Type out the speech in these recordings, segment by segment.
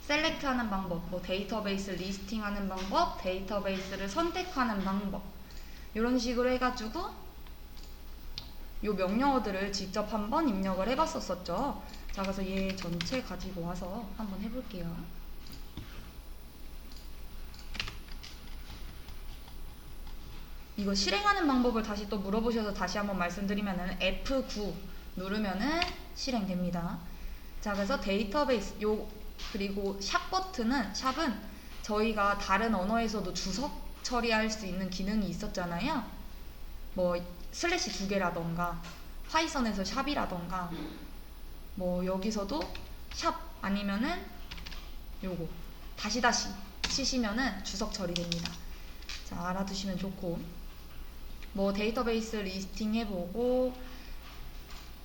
셀렉트 하는 방법, 뭐 데이터베이스 리스팅 하는 방법, 데이터베이스를 선택하는 방법, 이런 식으로 해가지고 요 명령어들을 직접 한번 입력을 해봤었죠. 자, 그래서 얘 전체 가지고 와서 한번 해볼게요. 이거 실행하는 방법을 다시 또 물어보셔서 다시 한번 말씀드리면은 F9 누르면은 실행됩니다. 자, 그래서 데이터베이스 그리고 샵 버튼은, 샵은 저희가 다른 언어에서도 주석 처리할 수 있는 기능이 있었잖아요. 뭐 슬래시 2개라던가 파이썬에서 샵이라던가 뭐 여기서도 샵 아니면은 요거 다시 치시면은 주석 처리됩니다. 자, 알아두시면 좋고, 뭐 데이터베이스 리스팅 해보고,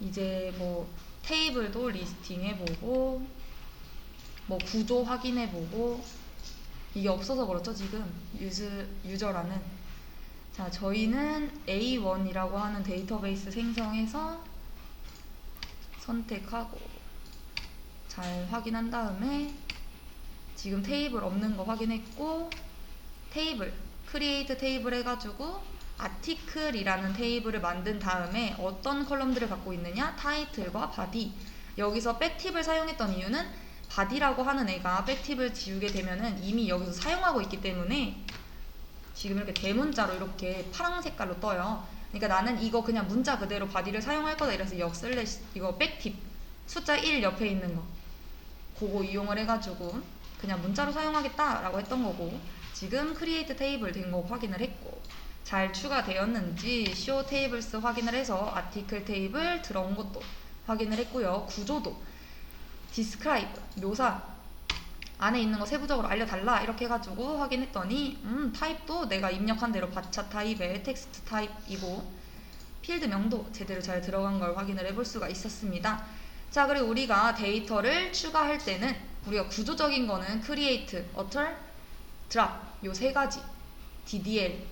이제 뭐 테이블도 리스팅 해보고, 뭐 구조 확인해보고, 이게 없어서 그렇죠 지금 유저라는. 자, 저희는 A1이라고 하는 데이터베이스 생성해서 선택하고 잘 확인한 다음에 지금 테이블 없는 거 확인했고, 테이블 크리에이트 테이블 해가지고 아티클이라는 테이블을 만든 다음에 어떤 컬럼들을 갖고 있느냐, 타이틀과 바디. 여기서 백팁을 사용했던 이유는 바디라고 하는 애가 백팁을 지우게 되면은 이미 여기서 사용하고 있기 때문에 지금 이렇게 대문자로 이렇게 파란 색깔로 떠요. 그러니까 나는 이거 그냥 문자 그대로 바디를 사용할 거다 이래서 이거 백팁 숫자 1 옆에 있는 거 그거 이용을 해가지고 그냥 문자로 사용하겠다라고 했던 거고, 지금 크리에이트 테이블 된 거 확인을 했고, 잘 추가되었는지 show tables 확인을 해서 아티클 테이블 들어온 것도 확인을 했고요. 구조도 describe 묘사 안에 있는 거 세부적으로 알려달라 이렇게 해가지고 확인했더니 타입도 내가 입력한 대로 바차 타입의 텍스트 타입이고, 필드명도 제대로 잘 들어간 걸 확인을 해볼 수가 있었습니다. 자, 그리고 우리가 데이터를 추가할 때는 우리가 구조적인 거는 create, alter, drop 요 세 가지 DDL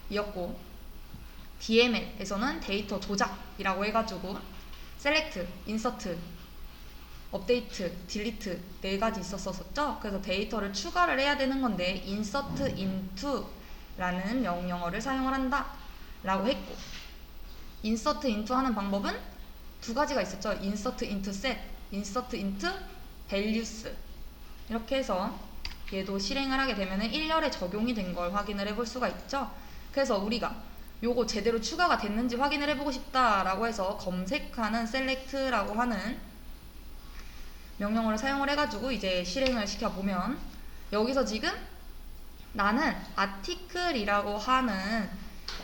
이었고, DML에서는 데이터 조작이라고 해가지고 select, insert, 업데이트, 딜리트 네 가지 있었었죠. 그래서 데이터를 추가를 해야 되는 건데 insert into 라는 명령어를 사용을 한다 라고 했고, insert into 하는 방법은 두 가지가 있었죠. insert into set, insert into values. 이렇게 해서 얘도 실행을 하게 되면 1열에 적용이 된 걸 확인을 해볼 수가 있죠. 그래서 우리가 요거 제대로 추가가 됐는지 확인을 해보고 싶다라고 해서 검색하는 select라고 하는 명령어를 사용을 해가지고 이제 실행을 시켜보면, 여기서 지금 나는 아티클이라고 하는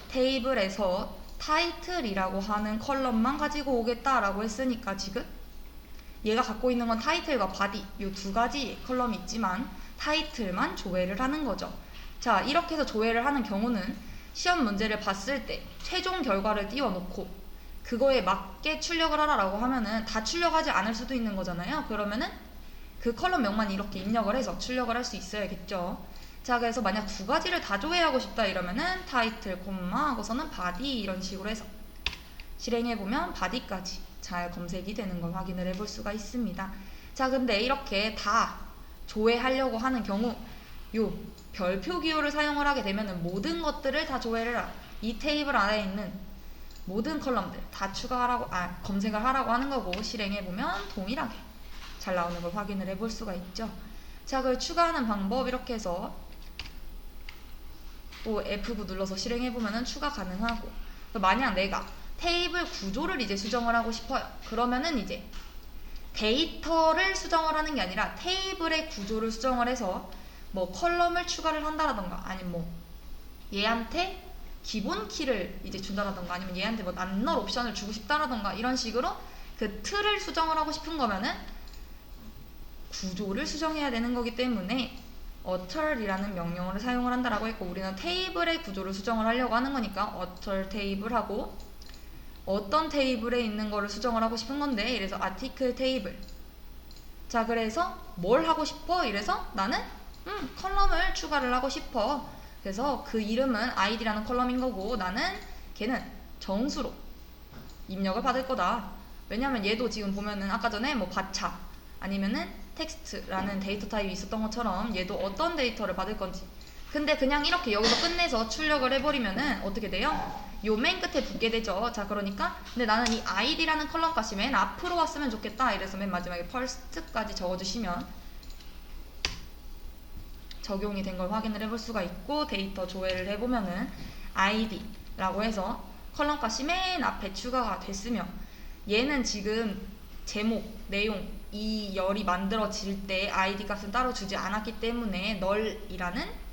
테이블에서 타이틀이라고 하는 컬럼만 가지고 오겠다라고 했으니까 지금 얘가 갖고 있는 건 타이틀과 바디 이 두 가지 컬럼이 있지만 타이틀만 조회를 하는 거죠. 자, 이렇게 해서 조회를 하는 경우는 시험 문제를 봤을 때 최종 결과를 띄워놓고 그거에 맞게 출력을 하라라고 하면은 다 출력하지 않을 수도 있는 거잖아요. 그러면은 그 컬럼명만 이렇게 입력을 해서 출력을 할 수 있어야겠죠. 자, 그래서 만약 두 가지를 다 조회하고 싶다 이러면은 타이틀, 콤마 하고서는 바디 이런 식으로 해서 실행해보면 바디까지 잘 검색이 되는 걸 확인을 해볼 수가 있습니다. 자, 근데 이렇게 다 조회하려고 하는 경우 요 별표 기호를 사용을 하게 되면은 모든 것들을 다 조회를 이 테이블 안에 있는 모든 컬럼들 다 추가하라고, 검색을 하라고 하는 거고, 실행해보면 동일하게 잘 나오는 걸 확인을 해볼 수가 있죠. 자, 그걸 추가하는 방법 이렇게 해서 또 F9 눌러서 실행해보면 추가 가능하고, 만약 내가 테이블 구조를 이제 수정을 하고 싶어요. 그러면은 이제 데이터를 수정을 하는 게 아니라 테이블의 구조를 수정을 해서 뭐 컬럼을 추가를 한다라던가, 아니면 뭐 얘한테 기본 키를 이제 준다라던가, 아니면 얘한테 뭐 난널 옵션을 주고 싶다라던가 이런 식으로 그 틀을 수정을 하고 싶은 거면은 구조를 수정해야 되는 거기 때문에 alter이라는 명령어를 사용을 한다라고 했고, 우리는 테이블의 구조를 수정을 하려고 하는 거니까 alter 테이블하고 어떤 테이블에 있는 거를 수정을 하고 싶은 건데, 이래서 article 테이블. 자, 그래서 뭘 하고 싶어? 이래서 나는 컬럼을 추가를 하고 싶어. 그래서 그 이름은 id라는 컬럼인 거고, 나는 걔는 정수로 입력을 받을 거다. 왜냐면 얘도 지금 보면은 아까 전에 뭐 바차 아니면은 텍스트라는 데이터 타입이 있었던 것처럼 얘도 어떤 데이터를 받을 건지. 근데 그냥 이렇게 여기서 끝내서 출력을 해버리면은 어떻게 돼요? 요 맨 끝에 붙게 되죠. 자, 그러니까 근데 나는 이 id라는 컬럼 값이 맨 앞으로 왔으면 좋겠다. 이래서 맨 마지막에 first까지 적어주시면 적용이 된 걸 확인을 해볼 수가 있고, 데이터 조회를 해보면은 id라고 해서 컬럼 값이 맨 앞에 추가가 됐으며, 얘는 지금 제목, 내용, 이 열이 만들어질 때 id 값은 따로 주지 않았기 때문에 null이라는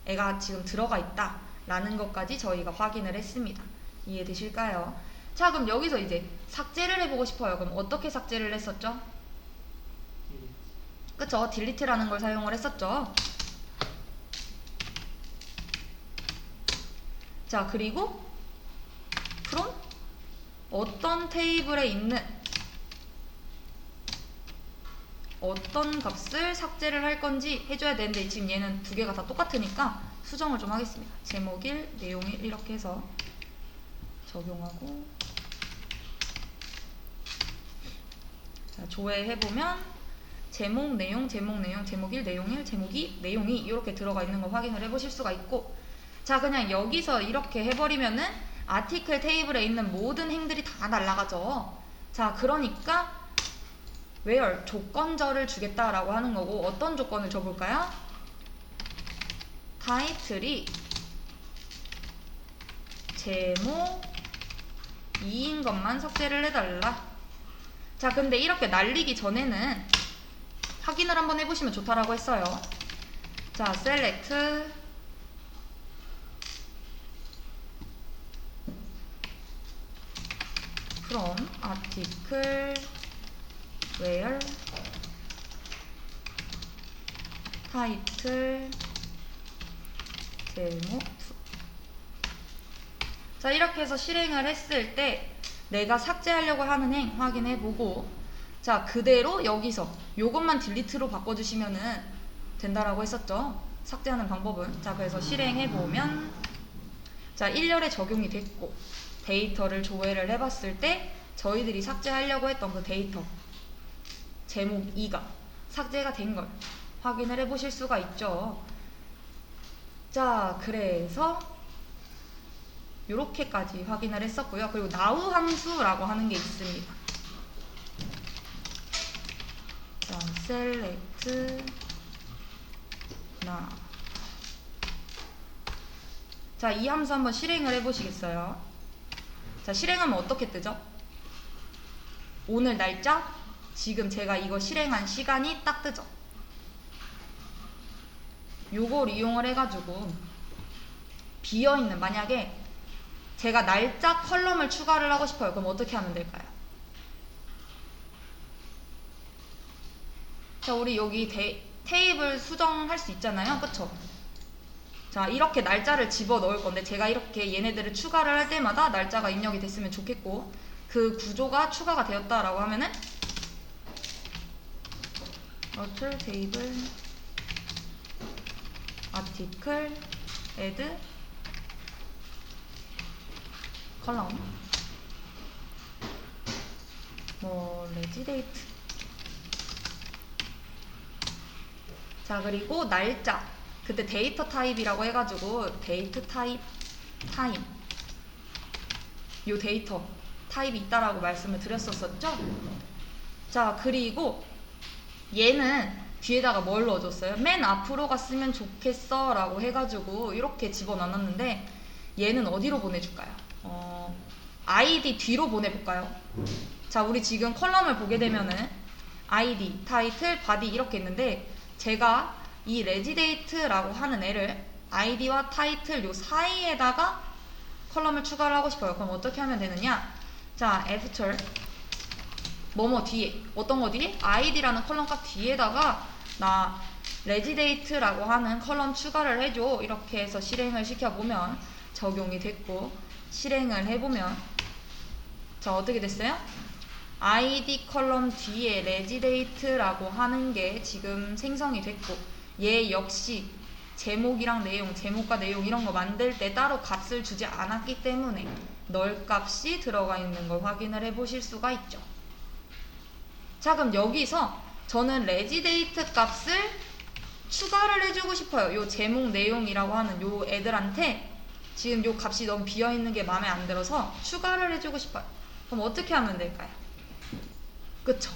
애가 지금 들어가 있다 라는 것까지 저희가 확인을 했습니다. 이해되실까요? 자, 그럼 여기서 이제 삭제를 해보고 싶어요. 그럼 어떻게 삭제를 했었죠? 그쵸? delete라는 걸 사용을 했었죠. 자, 그리고 from 어떤 테이블에 있는 어떤 값을 삭제를 할 건지 해줘야 되는데, 지금 얘는 두 개가 다 똑같으니까 수정을 좀 하겠습니다. 제목 1, 내용 1 이렇게 해서 적용하고, 자, 조회해보면 제목, 내용, 제목, 내용, 제목 1, 내용 1, 제목 2, 내용 2 이렇게 들어가 있는 거 확인을 해보실 수가 있고, 자, 그냥 여기서 이렇게 해버리면은 아티클 테이블에 있는 모든 행들이 다 날아가죠. 자, 그러니까 where 조건절을 주겠다라고 하는 거고, 어떤 조건을 줘볼까요? 타이틀이 제목 2인 것만 삭제를 해달라. 자, 근데 이렇게 날리기 전에는 확인을 한번 해보시면 좋다라고 했어요. 자, select from article where title 제목 2. 자, 이렇게 해서 실행을 했을 때 내가 삭제하려고 하는 행 확인해보고, 자, 그대로 여기서 요것만 딜리트로 바꿔주시면은 된다라고 했었죠. 삭제하는 방법은. 자, 그래서 실행해보면, 자, 1열에 적용이 됐고, 데이터를 조회를 해봤을 때 저희들이 삭제하려고 했던 그 데이터 제목 2가 삭제가 된 걸 확인을 해보실 수가 있죠. 자, 그래서 요렇게까지 확인을 했었고요. 그리고 now 함수라고 하는 게 있습니다. 자, select now. 자, 이 함수 한번 실행을 해보시겠어요? 자, 실행하면 어떻게 뜨죠? 오늘 날짜, 지금 제가 이거 실행한 시간이 딱 뜨죠. 요걸 이용을 해가지고 비어있는, 만약에 제가 날짜 컬럼을 추가를 하고 싶어요. 그럼 어떻게 하면 될까요? 자, 우리 여기 테이블 수정할 수 있잖아요. 그쵸? 자, 이렇게 날짜를 집어 넣을 건데, 제가 이렇게 얘네들을 추가를 할 때마다 날짜가 입력이 됐으면 좋겠고, 그 구조가 추가가 되었다라고 하면은 alter table article add column 뭐 regiDate. 자, 그리고 날짜, 그때 데이터 타입이라고 해가지고 데이트 타입 타임, 요 데이터 타입이 있다라고 말씀을 드렸었죠. 자, 그리고 얘는 뒤에다가 뭘 넣어줬어요? 맨 앞으로 갔으면 좋겠어 라고 해가지고 이렇게 집어넣었는데, 얘는 어디로 보내줄까요? id 뒤로 보내볼까요? 자, 우리 지금 컬럼을 보게 되면은 id, 타이틀, 바디 이렇게 있는데, 제가 이 레지데이트라고 하는 애를 id와 타이틀 요 사이에다가 컬럼을 추가를 하고 싶어요. 그럼 어떻게 하면 되느냐? 자, after 뭐뭐 뒤에, 어떤 거 뒤에? id라는 컬럼 값 뒤에다가 나 레지데이트라고 하는 컬럼 추가를 해줘. 이렇게 해서 실행을 시켜보면 적용이 됐고, 실행을 해보면 자, 어떻게 됐어요? id 컬럼 뒤에 레지데이트라고 하는 게 지금 생성이 됐고, 얘 역시 제목이랑 내용, 제목과 내용 이런 거 만들 때 따로 값을 주지 않았기 때문에 널 값이 들어가 있는 걸 확인을 해 보실 수가 있죠. 자, 그럼 여기서 저는 레지데이트 값을 추가를 해주고 싶어요. 요 제목 내용이라고 하는 요 애들한테 지금 요 값이 너무 비어있는 게 마음에 안 들어서 추가를 해주고 싶어요. 그럼 어떻게 하면 될까요? 그쵸?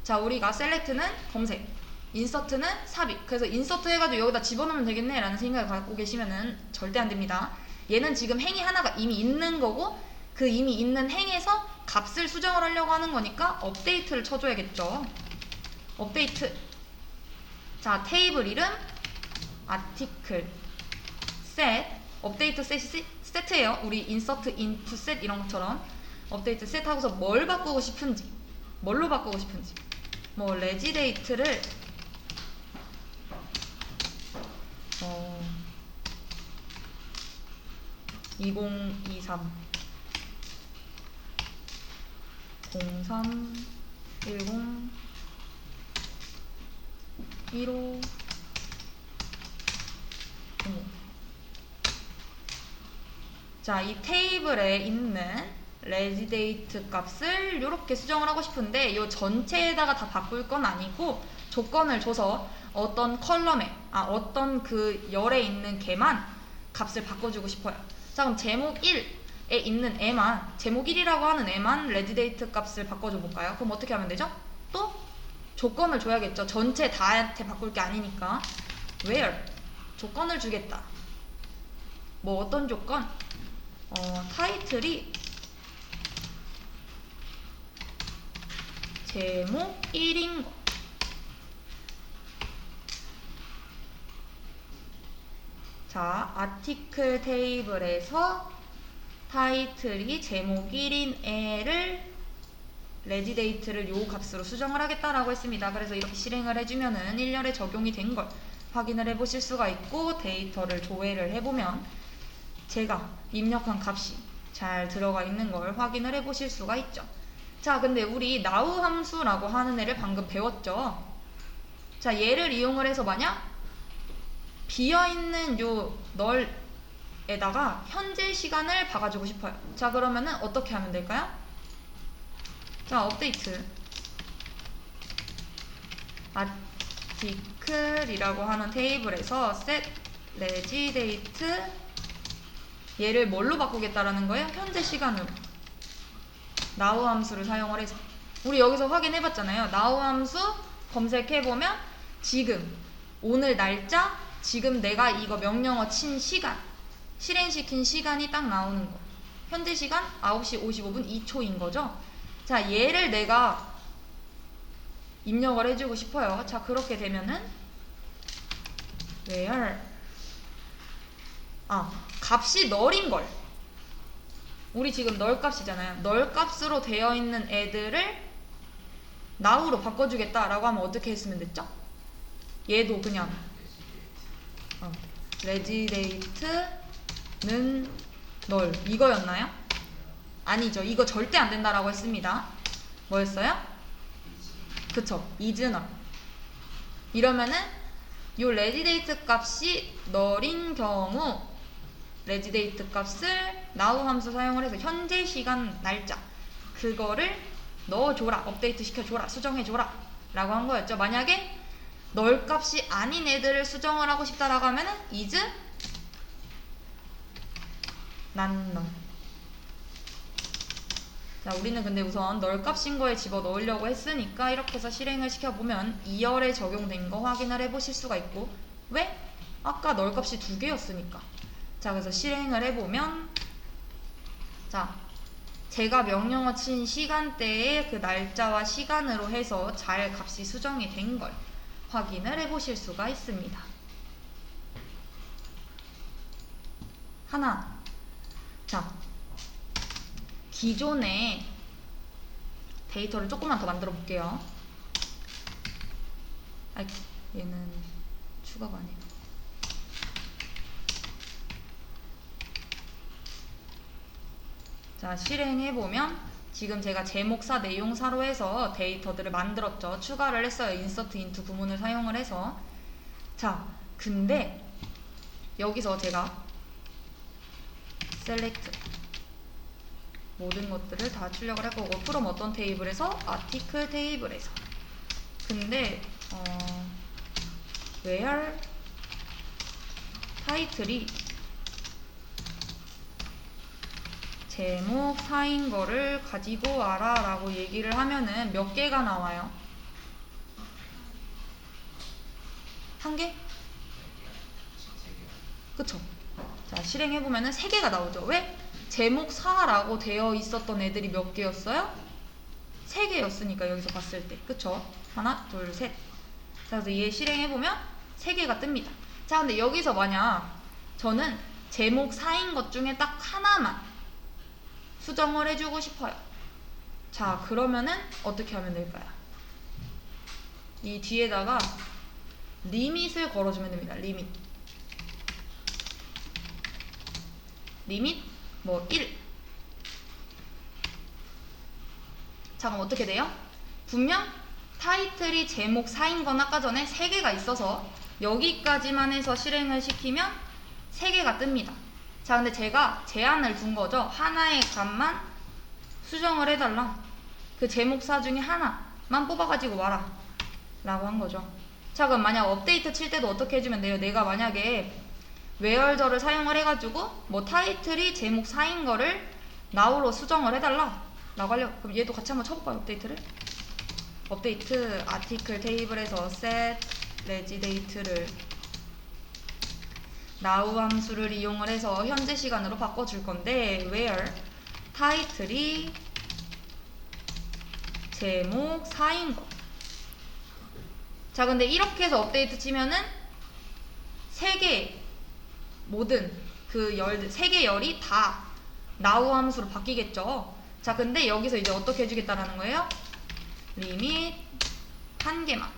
자, 우리가 셀렉트는 검색, 인서트는 삽입. 그래서 인서트 해가지고 여기다 집어넣으면 되겠네 라는 생각을 갖고 계시면은 절대 안 됩니다. 얘는 지금 행이 하나가 이미 있는 거고 그 이미 있는 행에서 값을 수정을 하려고 하는 거니까 업데이트를 쳐줘야겠죠. 업데이트. 자, 테이블 이름 아티클 셋. 업데이트 셋이 세트예요. 우리 인서트 인투 셋 이런 것처럼 업데이트 셋 하고서 뭘 바꾸고 싶은지, 뭘로 바꾸고 싶은지, 뭐 레지데이트를 2023 03 10 15 자, 이 테이블에 있는 레지데이트 값을 이렇게 수정을 하고 싶은데 이 전체에다가 다 바꿀 건 아니고 조건을 줘서 어떤 컬럼에 어떤 그 열에 있는 개만 값을 바꿔주고 싶어요. 자, 그럼 제목 1에 있는 애만, 제목 1이라고 하는 애만 레지데이트 값을 바꿔줘 볼까요? 그럼 어떻게 하면 되죠? 또 조건을 줘야겠죠. 전체 다한테 바꿀 게 아니니까. where 조건을 주겠다. 뭐 어떤 조건? 타이틀이 제목 1인 거. 자, 아티클 테이블에서 타이틀이 제목 1인 애를 레지데이트를 요 값으로 수정을 하겠다라고 했습니다. 그래서 이렇게 실행을 해주면은 1열에 적용이 된 걸 확인을 해보실 수가 있고 데이터를 조회를 해보면 제가 입력한 값이 잘 들어가 있는 걸 확인을 해보실 수가 있죠. 자, 근데 우리 now 함수라고 하는 애를 방금 배웠죠. 자, 얘를 이용을 해서 만약 비어있는 요 널에다가 현재 시간을 박아주고 싶어요. 자, 그러면은 어떻게 하면 될까요? 자, 업데이트 아티클이라고 하는 테이블에서 set 레지데이트 얘를 뭘로 바꾸겠다라는 거예요? 현재 시간으로 now 함수를 사용을 해서 우리 여기서 확인해봤잖아요. now 함수 검색해보면 지금 오늘 날짜 지금 내가 이거 명령어 친 시간 실행시킨 시간이 딱 나오는 거 현재 시간 9시 55분 2초인 거죠. 자, 얘를 내가 입력을 해주고 싶어요. 자, 그렇게 되면은 where 값이 널인 걸 우리 지금 널 값이잖아요. 널 값으로 되어 있는 애들을 now로 바꿔주겠다라고 하면 어떻게 했으면 됐죠? 얘도 그냥 레지데이트는 널 이거였나요? 아니죠. 이거 절대 안 된다라고 했습니다. 뭐였어요? 그쵸. is null. 이러면은 요 레지데이트 값이 널인 경우 레지데이트 값을 now 함수 사용을 해서 현재 시간 날짜 그거를 넣어줘라, 업데이트 시켜줘라, 수정해줘라 라고 한 거였죠. 만약에 널 값이 아닌 애들을 수정을 하고 싶다라고 하면은 is not null. 자, 우리는 근데 우선 널 값인 거에 집어 넣으려고 했으니까 이렇게 해서 실행을 시켜보면 2열에 적용된 거 확인을 해보실 수가 있고 왜? 아까 널 값이 2개였으니까. 자, 그래서 실행을 해보면 자, 제가 명령어 친 시간대에 그 날짜와 시간으로 해서 잘 값이 수정이 된 걸 확인을 해보실 수가 있습니다. 하나. 자, 기존에 데이터를 조금만 더 만들어 볼게요. 얘는 추가가 아니고. 자, 실행해보면 지금 제가 제목사, 내용사로 해서 데이터들을 만들었죠. 추가를 했어요. insert into 구문을 사용을 해서. 자, 근데 여기서 제가 select 모든 것들을 다 출력을 할 거고 from 어떤 테이블에서 article 테이블에서 근데 where 타이틀이 제목 사인 거를 가지고 와라 라고 얘기를 하면은 몇 개가 나와요? 한 개? 그쵸? 자, 실행해보면은 3개가 나오죠. 왜? 제목 4라고 되어 있었던 애들이 몇 개였어요? 3개였으니까 여기서 봤을 때. 그쵸? 하나, 둘, 셋. 자, 그래서 얘 실행해보면 3개가 뜹니다. 자, 근데 여기서 만약 저는 제목 4인 것 중에 딱 하나만 수정을 해주고 싶어요. 자, 그러면은 어떻게 하면 될까요? 이 뒤에다가 리밋을 걸어주면 됩니다. 리밋 뭐 1. 자, 그럼 어떻게 돼요? 분명 타이틀이 제목 4인 건 아까 전에 3개가 있어서 여기까지만 해서 실행을 시키면 3개가 뜹니다. 자, 근데 제가 제한을 둔 거죠. 하나의 값만 수정을 해달라. 그 제목 4 중에 하나만 뽑아가지고 와라 라고 한 거죠. 자, 그럼 만약 업데이트 칠 때도 어떻게 해주면 돼요? 내가 만약에 where저를 사용을 해가지고 뭐 타이틀이 제목 4인 거를 now로 수정을 해달라 라고 하려고. 그럼 얘도 같이 한번 쳐볼까요? 업데이트를. 업데이트 아티클 테이블에서 set regidate를 now 함수를 이용을 해서 현재 시간으로 바꿔줄 건데 where 타이틀이 제목 4인 거. 자, 근데 이렇게 해서 업데이트 치면은 3개 모든 그 3개 열이 다 now 함수로 바뀌겠죠. 자, 근데 여기서 이제 어떻게 해주겠다라는 거예요? 리밋 1개만.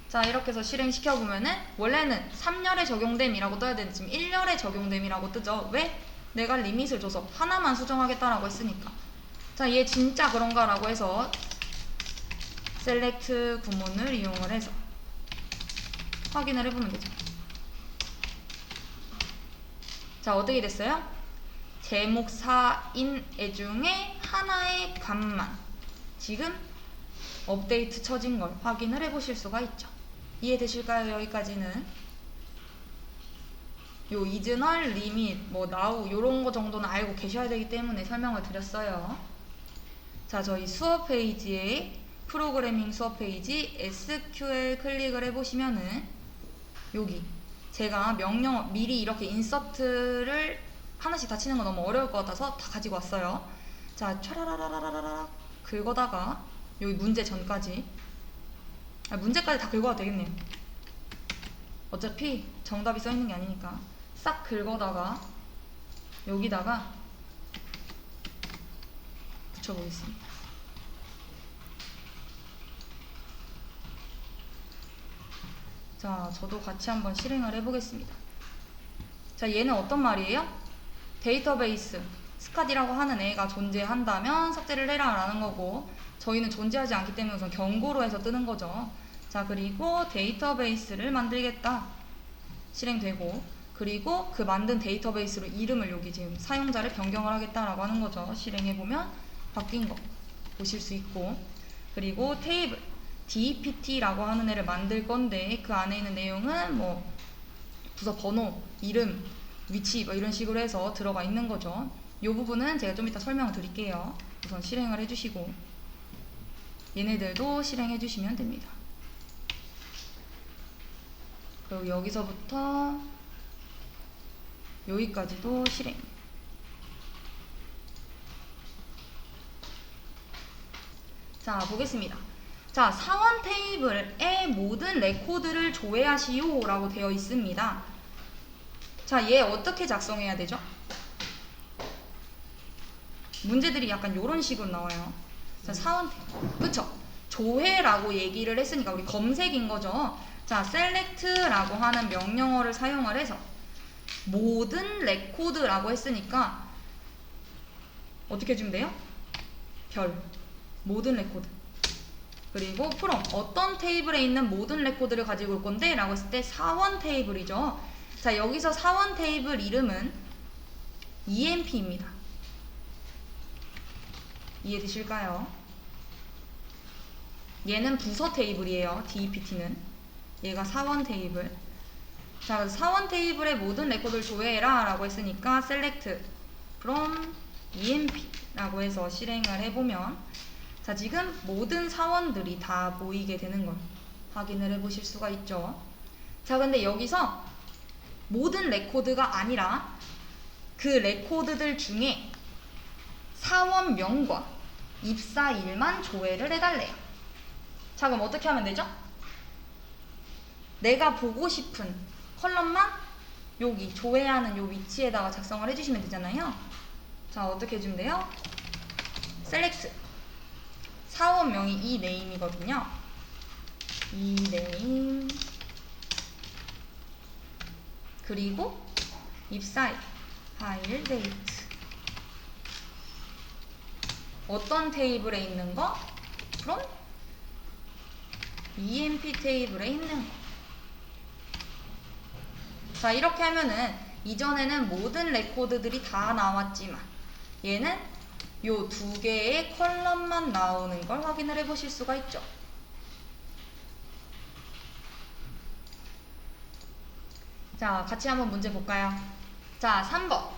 자, 이렇게 해서 실행시켜보면은 원래는 3열에 적용됨이라고 떠야 되는데 지금 1열에 적용됨이라고 뜨죠. 왜? 내가 리밋을 줘서 하나만 수정하겠다라고 했으니까. 자, 얘 진짜 그런가 라고 해서 select 구문을 이용을 해서 확인을 해보면 되죠. 자, 어떻게 됐어요? 제목 4인 애 중에 하나의 값만 지금 업데이트 쳐진 걸 확인을 해보실 수가 있죠. 이해되실까요? 여기까지는 요 이즈널, 리밋, 뭐 now 요런 거 정도는 알고 계셔야 되기 때문에 설명을 드렸어요. 자, 저희 수업 페이지에 프로그래밍 수업 페이지 SQL 클릭을 해보시면은 여기 제가 명령 미리 이렇게 인서트를 하나씩 다 치는 거 너무 어려울 것 같아서 다 가지고 왔어요. 자, 촤라라라라라라 긁어다가 여기 문제 전까지 문제까지 다 긁어도 되겠네요. 어차피 정답이 써있는 게 아니니까 싹 긁어다가 여기다가 붙여보겠습니다. 자, 저도 같이 한번 실행을 해보겠습니다. 자, 얘는 어떤 말이에요? 데이터베이스 스캇이라고 하는 애가 존재한다면 삭제를 해라 라는 거고, 저희는 존재하지 않기 때문에 우선 경고로 해서 뜨는 거죠. 자, 그리고 데이터베이스를 만들겠다 실행되고, 그리고 그 만든 데이터베이스로 이름을 여기 지금 사용자를 변경을 하겠다라고 하는 거죠. 실행해보면 바뀐 거 보실 수 있고, 그리고 테이블 DPT라고 하는 애를 만들 건데 그 안에 있는 내용은 뭐 부서 번호, 이름, 위치 뭐 이런 식으로 해서 들어가 있는 거죠. 이 부분은 제가 좀 이따 설명을 드릴게요. 우선 실행을 해주시고 얘네들도 실행해 주시면 됩니다. 그리고 여기서부터 여기까지도 실행. 자, 보겠습니다. 자, 사원 테이블의 모든 레코드를 조회하시오 라고 되어 있습니다. 자, 얘 어떻게 작성해야 되죠? 문제들이 약간 요런 식으로 나와요. 자, 사원 테이블. 그쵸? 조회라고 얘기를 했으니까 우리 검색인 거죠. 자, select라고 하는 명령어를 사용을 해서 모든 레코드라고 했으니까 어떻게 해주면 돼요? 별. 모든 레코드. 그리고 from 어떤 테이블에 있는 모든 레코드를 가지고 올 건데 라고 했을 때 사원 테이블이죠. 자, 여기서 사원 테이블 이름은 EMP입니다. 이해되실까요? 얘는 부서 테이블이에요. DEPT는. 얘가 사원 테이블. 자, 사원 테이블의 모든 레코드를 조회해라 라고 했으니까 select from EMP 라고 해서 실행을 해보면, 자, 지금 모든 사원들이 다 보이게 되는 걸 확인을 해보실 수가 있죠. 자, 근데 여기서 모든 레코드가 아니라 그 레코드들 중에 사원명과 입사일만 조회를 해달래요. 자, 그럼 어떻게 하면 되죠? 내가 보고 싶은 컬럼만 여기 조회하는 요 위치에다가 작성을 해주시면 되잖아요. 자, 어떻게 해주면 돼요? select 사원명이 이 네임이거든요. 이 네임 그리고 입사일 파일 데이트 어떤 테이블에 있는 거? from EMP 테이블에 있는 거. 자, 이렇게 하면은 이전에는 모든 레코드들이 다 나왔지만 얘는 요 두 개의 컬럼만 나오는 걸 확인을 해 보실 수가 있죠. 자, 같이 한번 문제 볼까요? 자, 3번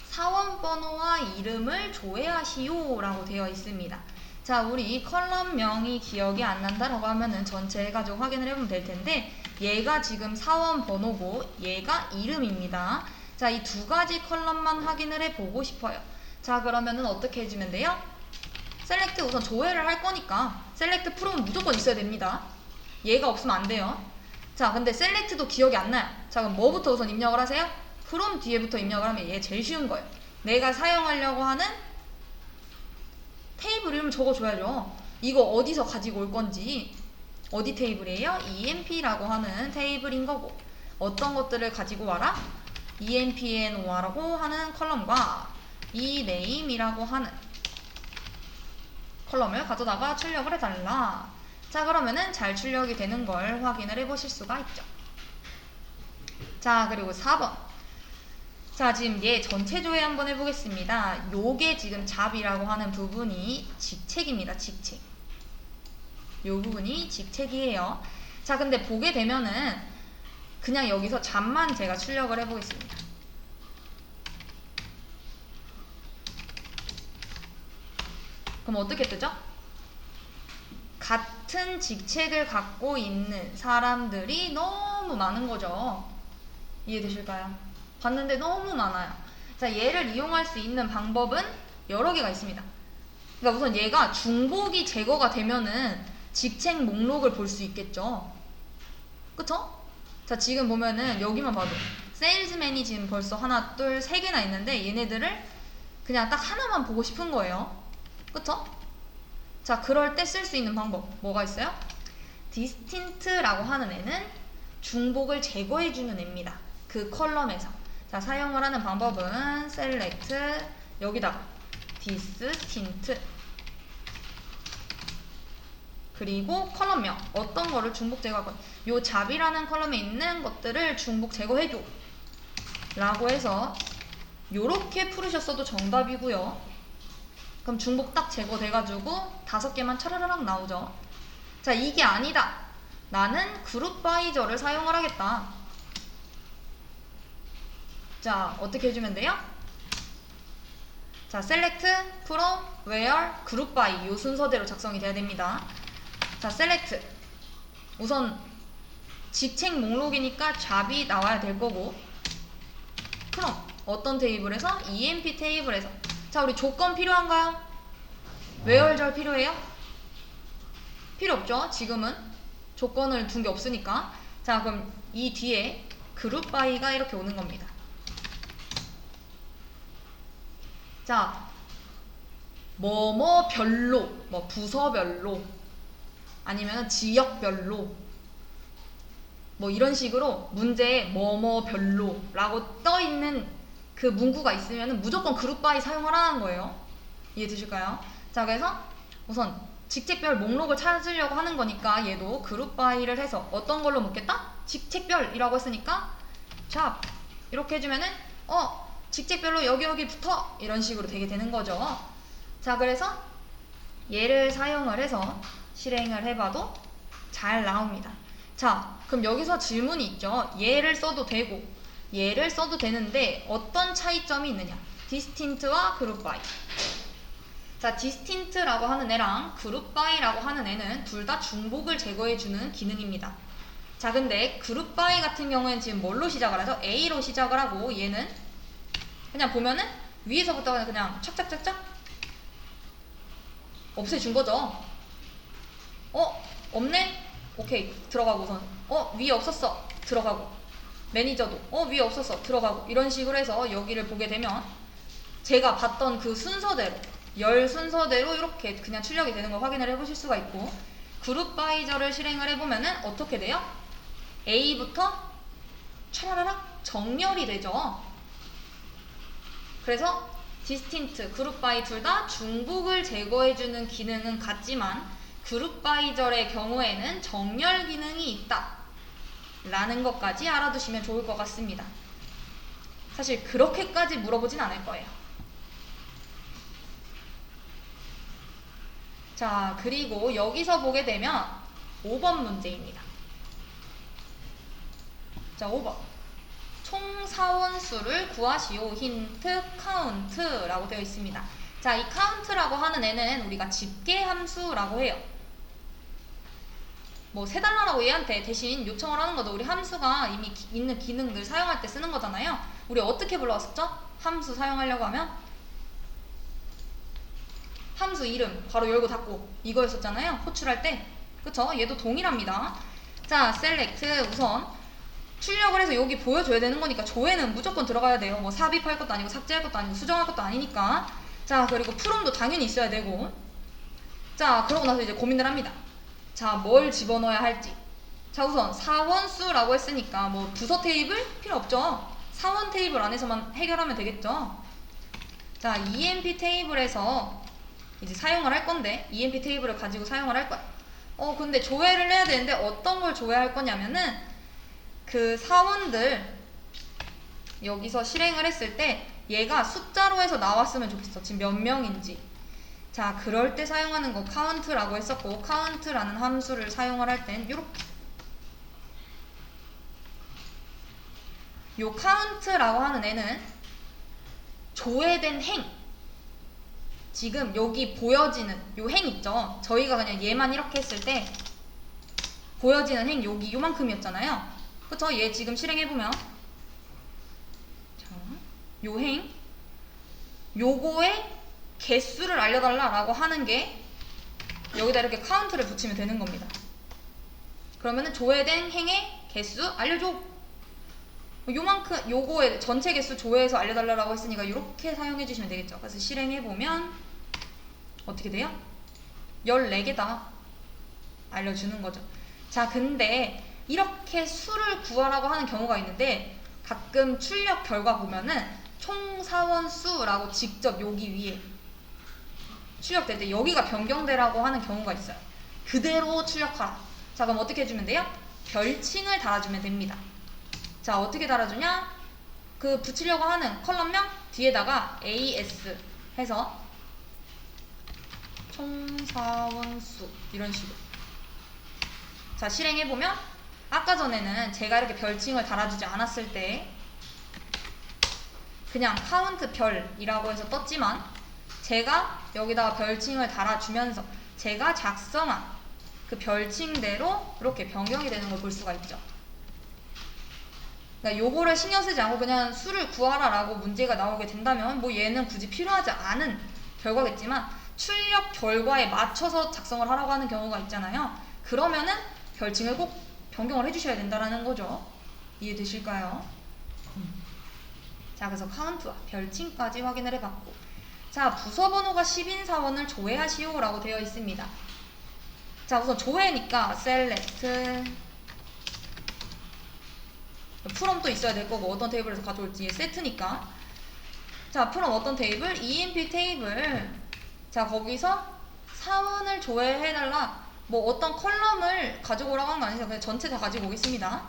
사원 번호와 이름을 조회하시오 라고 되어 있습니다. 자, 우리 컬럼명이 기억이 안 난다라고 하면은 전체 해가지고 확인을 해보면 될 텐데, 얘가 지금 사원 번호고 얘가 이름입니다. 자, 이 두 가지 컬럼만 확인을 해보고 싶어요. 자, 그러면은 어떻게 해주면 돼요? select 우선 조회를 할 거니까 select from은 무조건 있어야 됩니다. 얘가 없으면 안 돼요. 자, 근데 select도 기억이 안 나요. 자, 그럼 뭐부터 우선 입력을 하세요? from 뒤에부터 입력을 하면 얘 제일 쉬운 거예요. 내가 사용하려고 하는 테이블 이름을 적어줘야죠. 이거 어디서 가지고 올 건지. 어디 테이블이에요? EMP라고 하는 테이블인 거고, 어떤 것들을 가지고 와라? EMPNO라고 하는 컬럼과 이 네임이라고 하는 컬럼을 가져다가 출력을 해달라. 자, 그러면은 잘 출력이 되는 걸 확인을 해보실 수가 있죠. 자, 그리고 4번. 자, 지금 얘 전체 조회 한번 해보겠습니다. 요게 지금 잡이라고 하는 부분이 직책입니다. 직책. 요 부분이 직책이에요. 자, 근데 보게 되면은 그냥 여기서 잡만 제가 출력을 해보겠습니다. 그럼 어떻게 뜨죠? 같은 직책을 갖고 있는 사람들이 너무 많은 거죠. 이해되실까요? 봤는데 너무 많아요. 자, 얘를 이용할 수 있는 방법은 여러 개가 있습니다. 그러니까 우선 얘가 중복이 제거가 되면은 직책 목록을 볼 수 있겠죠. 그쵸? 자, 지금 보면은 여기만 봐도 세일즈맨이 지금 벌써 하나, 둘, 세 개나 있는데 얘네들을 그냥 딱 하나만 보고 싶은 거예요. 그쵸? 자, 그럴 때 쓸 수 있는 방법 뭐가 있어요? 디스틴트라고 하는 애는 중복을 제거해주는 애입니다. 그 컬럼에서. 자, 사용을 하는 방법은 select 여기다가 distinct 그리고 컬럼명 어떤 거를 중복 제거할 것, 요 잡이라는 컬럼에 있는 것들을 중복 제거해줘 라고 해서 요렇게 풀으셨어도 정답이고요. 그럼 중복 딱 제거돼가지고 5개만 차라라락 나오죠. 자, 이게 아니다, 나는 그룹바이저를 사용을 하겠다. 자, 어떻게 해주면 돼요? 자, select from where group by 요 순서대로 작성이 돼야 됩니다. 자, select 우선 직책 목록이니까 잡이 나와야 될 거고, from 어떤 테이블에서? EMP 테이블에서. 자, 우리 조건 필요한가요? where 절 필요해요? 필요 없죠. 지금은 조건을 둔 게 없으니까. 자, 그럼 이 뒤에 group by가 이렇게 오는 겁니다. 자, 뭐뭐별로, 뭐 부서별로, 아니면 지역별로, 뭐 이런 식으로 문제에 뭐뭐별로 라고 떠있는 그 문구가 있으면 무조건 그룹 바이 사용하라는 거예요. 이해되실까요? 자, 그래서 우선 직책별 목록을 찾으려고 하는 거니까 얘도 그룹 바이를 해서 어떤 걸로 묶겠다? 직책별이라고 했으니까 잡 이렇게 해주면은 직책별로 여기 붙어 이런 식으로 되게 되는 거죠. 자, 그래서 얘를 사용을 해서 실행을 해봐도 잘 나옵니다. 자, 그럼 여기서 질문이 있죠. 얘를 써도 되고 얘를 써도 되는데 어떤 차이점이 있느냐? 디스틴트와 그룹 바이. 자, 디스틴트라고 하는 애랑 그룹 바이라고 하는 애는 둘 다 중복을 제거해주는 기능입니다. 자, 근데 그룹 바이 같은 경우에는 지금 뭘로 시작을 하죠? A로 시작을 하고 얘는 그냥 보면은 위에서부터 그냥 착착착착 없애준 거죠. 없네? 오케이, 들어가고선. 위에 없었어. 들어가고. 매니저도 위에 없었어. 들어가고. 이런 식으로 해서 여기를 보게 되면 제가 봤던 그 순서대로, 열 순서대로 이렇게 그냥 출력이 되는 걸 확인을 해보실 수가 있고, 그룹 바이저를 실행을 해보면은 어떻게 돼요? A부터 차라락 정렬이 되죠. 그래서 디스틴트, 그룹 바이 둘 다 중복을 제거해주는 기능은 같지만 그룹 바이절의 경우에는 정렬 기능이 있다 라는 것까지 알아두시면 좋을 것 같습니다. 사실 그렇게까지 물어보진 않을 거예요. 자, 그리고 여기서 보게 되면 5번 문제입니다. 자, 5번. 총 사원수를 구하시오. 힌트 카운트라고 되어 있습니다. 자, 이 카운트라고 하는 애는 우리가 집계 함수라고 해요. 뭐 세달라라고 얘한테 대신 요청을 하는 것도 우리 함수가 이미 있는 기능들 사용할 때 쓰는 거잖아요. 우리 어떻게 불러왔었죠? 함수 사용하려고 하면 함수 이름 바로 열고 닫고 이거였었잖아요. 호출할 때. 그쵸? 얘도 동일합니다. 자, 셀렉트 우선 출력을 해서 여기 보여줘야 되는 거니까 조회는 무조건 들어가야 돼요. 뭐 삽입할 것도 아니고 삭제할 것도 아니고 수정할 것도 아니니까. 자, 그리고 프롬도 당연히 있어야 되고. 자, 그러고 나서 이제 고민을 합니다. 자, 뭘 집어넣어야 할지. 자, 우선 사원수라고 했으니까 뭐 부서 테이블 필요 없죠. 사원 테이블 안에서만 해결하면 되겠죠. 자, EMP 테이블에서 이제 사용을 할 건데 EMP 테이블을 가지고 사용을 할 거야. 근데 조회를 해야 되는데 어떤 걸 조회할 거냐면은 그 사원들 여기서 실행을 했을 때 얘가 숫자로 해서 나왔으면 좋겠어. 지금 몇 명인지. 자, 그럴 때 사용하는 거 카운트라고 했었고, 카운트라는 함수를 사용을 할 땐 요렇게 요 카운트라고 하는 애는 조회된 행, 지금 여기 보여지는 요 행 있죠. 저희가 그냥 얘만 이렇게 했을 때 보여지는 행 여기 요만큼이었잖아요. 그쵸? 얘 지금 실행해보면 자, 요 행 요거의 개수를 알려달라라고 하는 게 여기다 이렇게 카운트를 붙이면 되는 겁니다. 그러면은 조회된 행의 개수 알려줘. 요만큼 요거의 전체 개수 조회해서 알려달라고 했으니까 이렇게 사용해 주시면 되겠죠. 그래서 실행해보면 어떻게 돼요? 14개다 알려주는 거죠. 자, 근데 이렇게 수를 구하라고 하는 경우가 있는데 가끔 출력 결과 보면은 총 사원수라고 직접 여기 위에 출력될 때 여기가 변경되라고 하는 경우가 있어요. 그대로 출력하라. 자, 그럼 어떻게 해주면 돼요? 별칭을 달아주면 됩니다. 자, 어떻게 달아주냐? 그 붙이려고 하는 컬럼명 뒤에다가 AS 해서 총사원수 이런 식으로. 자, 실행해보면 아까 전에는 제가 이렇게 별칭을 달아주지 않았을 때 그냥 카운트 별이라고 해서 떴지만 제가 여기다가 별칭을 달아주면서 제가 작성한 그 별칭대로 이렇게 변경이 되는 걸 볼 수가 있죠. 그러니까 요거를 신경 쓰지 않고 그냥 수를 구하라 라고 문제가 나오게 된다면 뭐 얘는 굳이 필요하지 않은 결과겠지만 출력 결과에 맞춰서 작성을 하라고 하는 경우가 있잖아요. 그러면은 별칭을 꼭 변경을 해주셔야 된다는 거죠. 이해되실까요? 자, 그래서 카운트와 별칭까지 확인을 해봤고, 자, 부서번호가 10인 사원을 조회하시오 라고 되어 있습니다. 자, 우선 조회니까 select 프롬도 있어야 될 거고 어떤 테이블에서 가져올지 세트니까. 자, 프롬 어떤 테이블? EMP 테이블. 자, 거기서 사원을 조회해달라. 뭐 어떤 컬럼을 가지고 오라고 하는 거 아니죠. 그냥 전체 다 가지고 오겠습니다.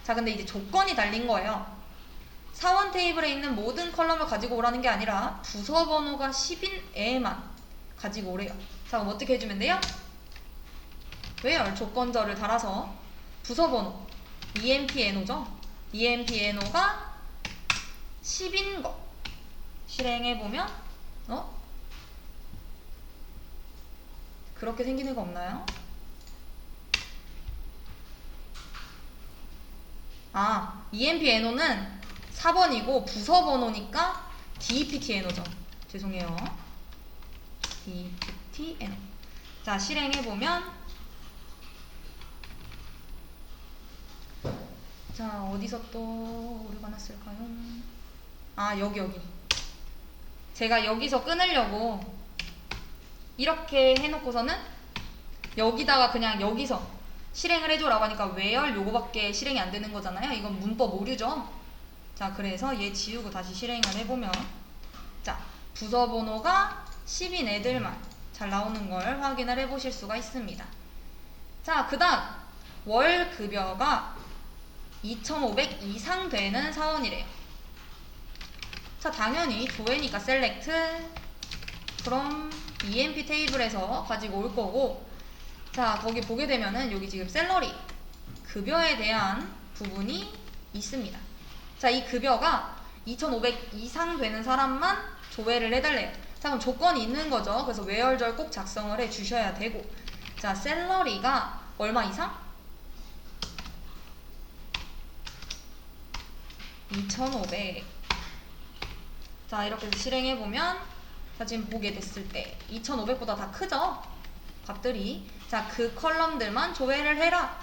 자, 근데 이제 조건이 달린 거예요. 사원 테이블에 있는 모든 컬럼을 가지고 오라는 게 아니라 부서 번호가 10인 애만 가지고 오래요. 자, 그럼 어떻게 해주면 돼요? where 조건절을 달아서 부서번호 empNO죠. empNO가 10인 거 실행해보면 그렇게 생긴 애가 없나요? empNO는 4번이고 부서번호니까 deptNO죠. 죄송해요. deptNO. 자, 실행해보면 자, 어디서 또 오류가 났을까요? 여기. 제가 여기서 끊으려고 이렇게 해놓고서는 여기다가 그냥 여기서 실행을 해줘라고 하니까 where 요거밖에 실행이 안 되는 거잖아요. 이건 문법 오류죠. 자, 그래서 얘 지우고 다시 실행을 해보면 자, 부서번호가 10인 애들만 잘 나오는 걸 확인을 해보실 수가 있습니다. 자, 그 다음 월 급여가 2,500 이상 되는 사원이래요. 자, 당연히 조회니까 select from emp 테이블에서 가지고 올 거고, 자, 거기 보게 되면은 여기 지금 셀러리 급여에 대한 부분이 있습니다. 자, 이 급여가 2,500 이상 되는 사람만 조회를 해달래요. 자, 그럼 조건이 있는 거죠. 그래서 where절 꼭 작성을 해 주셔야 되고, 자, 셀러리가 얼마 이상? 2,500. 자, 이렇게 해서 실행해보면, 자, 지금 보게 됐을 때 2,500보다 다 크죠? 값들이. 자, 그 컬럼들만 조회를 해라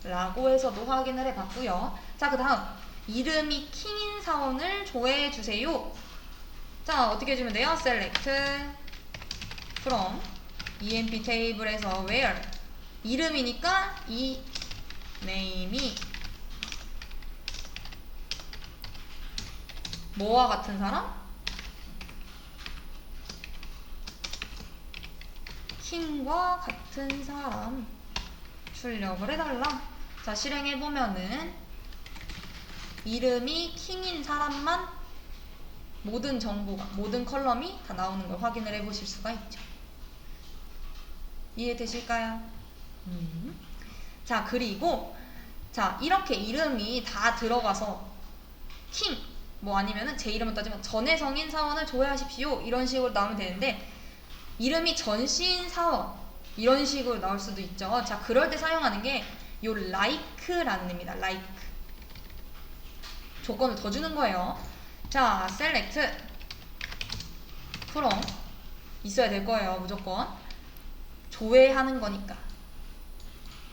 라고 해서도 확인을 해봤고요. 자, 그 다음 이름이 킹인 사원을 조회해주세요. 자, 어떻게 해주면 돼요? select from emp 테이블에서 where 이름이니까 이 name이 뭐와 같은 사람? 킹과 같은 사람 출력을 해달라. 자, 실행해보면은 이름이 킹인 사람만 모든 정보가, 모든 컬럼이 다 나오는 걸 확인을 해보실 수가 있죠. 이해되실까요? 자, 그리고 자, 이렇게 이름이 다 들어가서 킹, 뭐 아니면은 제 이름을 따지면 전의 성인 사원을 조회하십시오 이런 식으로 나오면 되는데, 이름이 전시인 사원 이런 식으로 나올 수도 있죠. 자, 그럴 때 사용하는 게 요 like라는 의미입니다. like. 조건을 더 주는 거예요. 자, select from 있어야 될 거예요. 무조건 조회하는 거니까.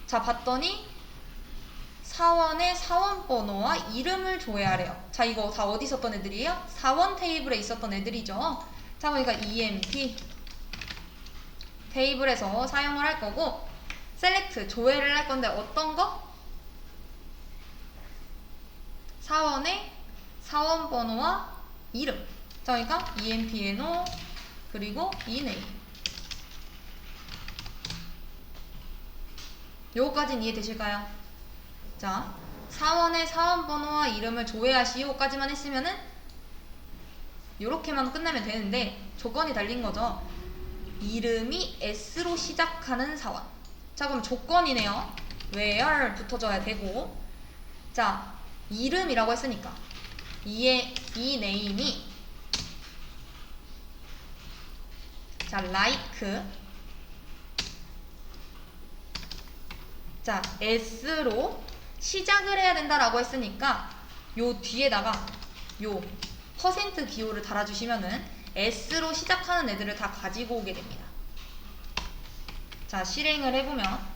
자, 봤더니 사원의 사원번호와 이름을 조회하래요. 자, 이거 다 어디 있었던 애들이에요? 사원 테이블에 있었던 애들이죠. 자, 그러니까 emp 테이블에서 사용을 할 거고, select 조회를 할 건데 어떤 거? 사원의 사원번호와 이름. 자, 그러니까 empNO 그리고 ename. 요거까지는 이해되실까요? 자, 사원의 사원번호와 이름을 조회하시오까지만 했으면은 요렇게만 끝나면 되는데, 조건이 달린 거죠. 이름이 S로 시작하는 사원. 자, 그럼 조건이네요. where 붙어줘야 되고, 자, 이름이라고 했으니까 이 name이 자, like 자, S로 시작을 해야 된다라고 했으니까 요 뒤에다가 요 퍼센트 기호를 달아주시면은 S로 시작하는 애들을 다 가지고 오게 됩니다. 자, 실행을 해보면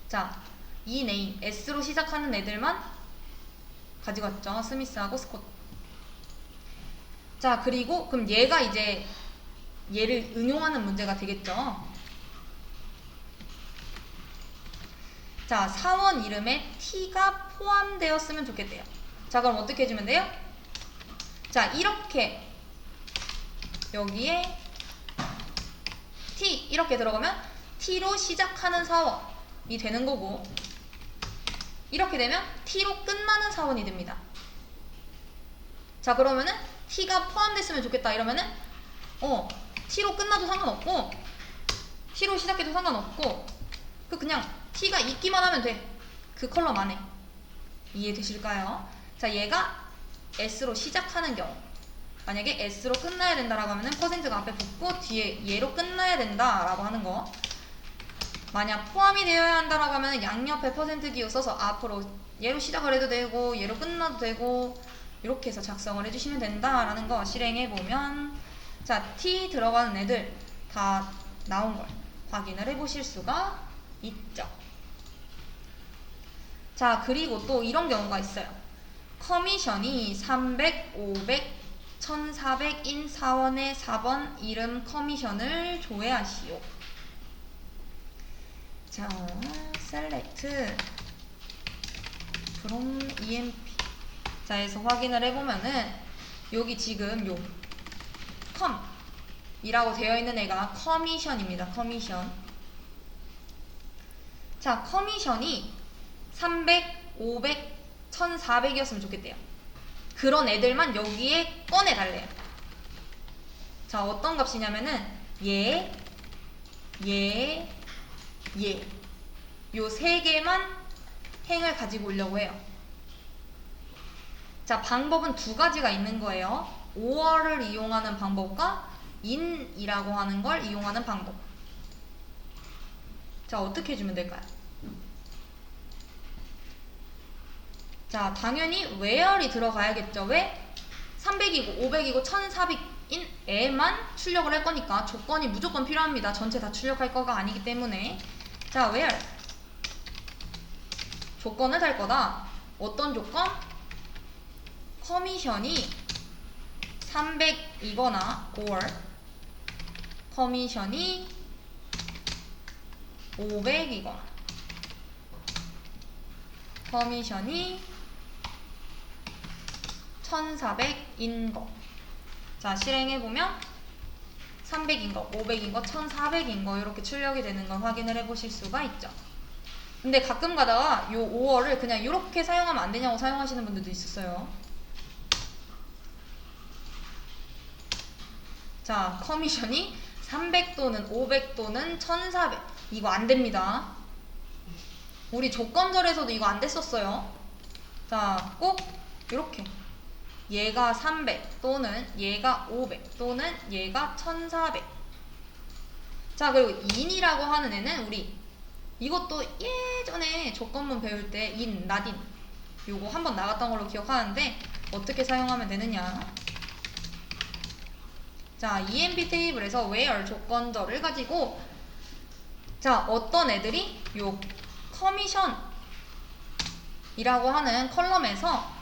자, 이 네임 S로 시작하는 애들만 가지고 왔죠. 스미스하고 스콧. 자, 그리고 그럼 얘가 이제 얘를 응용하는 문제가 되겠죠. 자, 사원 이름에 T가 포함되었으면 좋겠대요. 자, 그럼 어떻게 해주면 돼요? 자, 이렇게 여기에 T 이렇게 들어가면 T로 시작하는 사원이 되는 거고, 이렇게 되면 T로 끝나는 사원이 됩니다. 자, 그러면은 T가 포함됐으면 좋겠다 이러면은 T로 끝나도 상관없고 T로 시작해도 상관없고 그냥 T가 있기만 하면 돼. 그 컬럼 안에. 이해되실까요? 자, 얘가 S로 시작하는 경우, 만약에 S로 끝나야 된다라고 하면은 퍼센트가 앞에 붙고 뒤에 얘로 끝나야 된다라고 하는 거. 만약 포함이 되어야 한다라고 하면 양옆에 퍼센트 기호 써서 앞으로 얘로 시작을 해도 되고 얘로 끝나도 되고 이렇게 해서 작성을 해주시면 된다라는 거 실행해보면 자, T 들어가는 애들 다 나온 걸 확인을 해보실 수가 있죠. 자, 그리고 또 이런 경우가 있어요. 커미션이 300, 500, 1400인 사원의 4번 이름 커미션을 조회하시오. 자, select from EMP. 자, 해서 확인을 해보면은 여기 지금 요 이라고 되어 있는 애가 커미션입니다. 커미션. 자, 커미션이 300, 500, 1400이었으면 좋겠대요. 그런 애들만 여기에 꺼내달래요. 자, 어떤 값이냐면은 얘, 요 세 개만 행을 가지고 오려고 해요. 자, 방법은 두 가지가 있는 거예요. or를 이용하는 방법과 in이라고 하는 걸 이용하는 방법. 자, 어떻게 해주면 될까요? 자, 당연히 where이 들어가야겠죠. 왜? 300이고 500이고 1400인 애만 출력을 할 거니까 조건이 무조건 필요합니다. 전체 다 출력할 거가 아니기 때문에. 자, where 조건을 달 거다. 어떤 조건? 커미션이 300이거나 or 커미션이 500이거나 커미션이 1400인 거. 자, 실행해보면 300인 거, 500인 거, 1400인 거 이렇게 출력이 되는 걸 확인을 해보실 수가 있죠. 근데 가끔 가다가 요 5월을 그냥 이렇게 사용하면 안 되냐고 사용하시는 분들도 있었어요. 자, 커미션이 300 또는 500 또는 1400 이거 안 됩니다. 우리 조건절에서도 이거 안 됐었어요. 자, 꼭 이렇게 얘가 300 또는 얘가 500 또는 얘가 1400. 자, 그리고 in이라고 하는 애는 우리 이것도 예전에 조건문 배울 때 in, not in 요거 한번 나갔던 걸로 기억하는데 어떻게 사용하면 되느냐. 자, EMP 테이블에서 where 조건절을 가지고 자, 어떤 애들이 요 커미션 이라고 하는 컬럼에서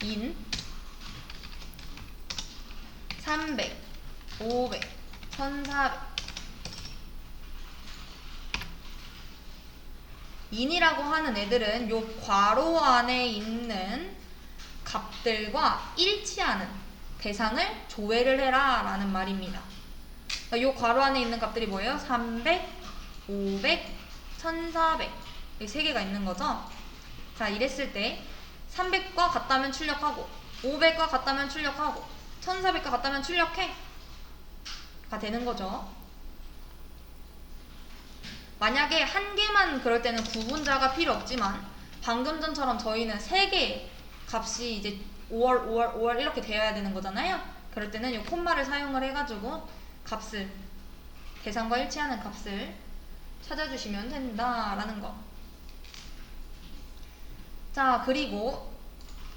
in 300, 500, 1400 in이라고 하는 애들은 요 괄호 안에 있는 값들과 일치하는 대상을 조회를 해라 라는 말입니다. 요 괄호 안에 있는 값들이 뭐예요? 300, 500, 1400 이 세 개가 있는 거죠. 자, 이랬을 때 300과 같다면 출력하고 500과 같다면 출력하고 1400과 같다면 출력해 가 되는 거죠. 만약에 한 개만 그럴 때는 구분자가 필요 없지만 방금 전처럼 저희는 세 개의 값이 이제 5월 이렇게 되어야 되는 거잖아요. 그럴 때는 이 콤마를 사용을 해가지고 값을 대상과 일치하는 값을 찾아주시면 된다라는 거. 자, 그리고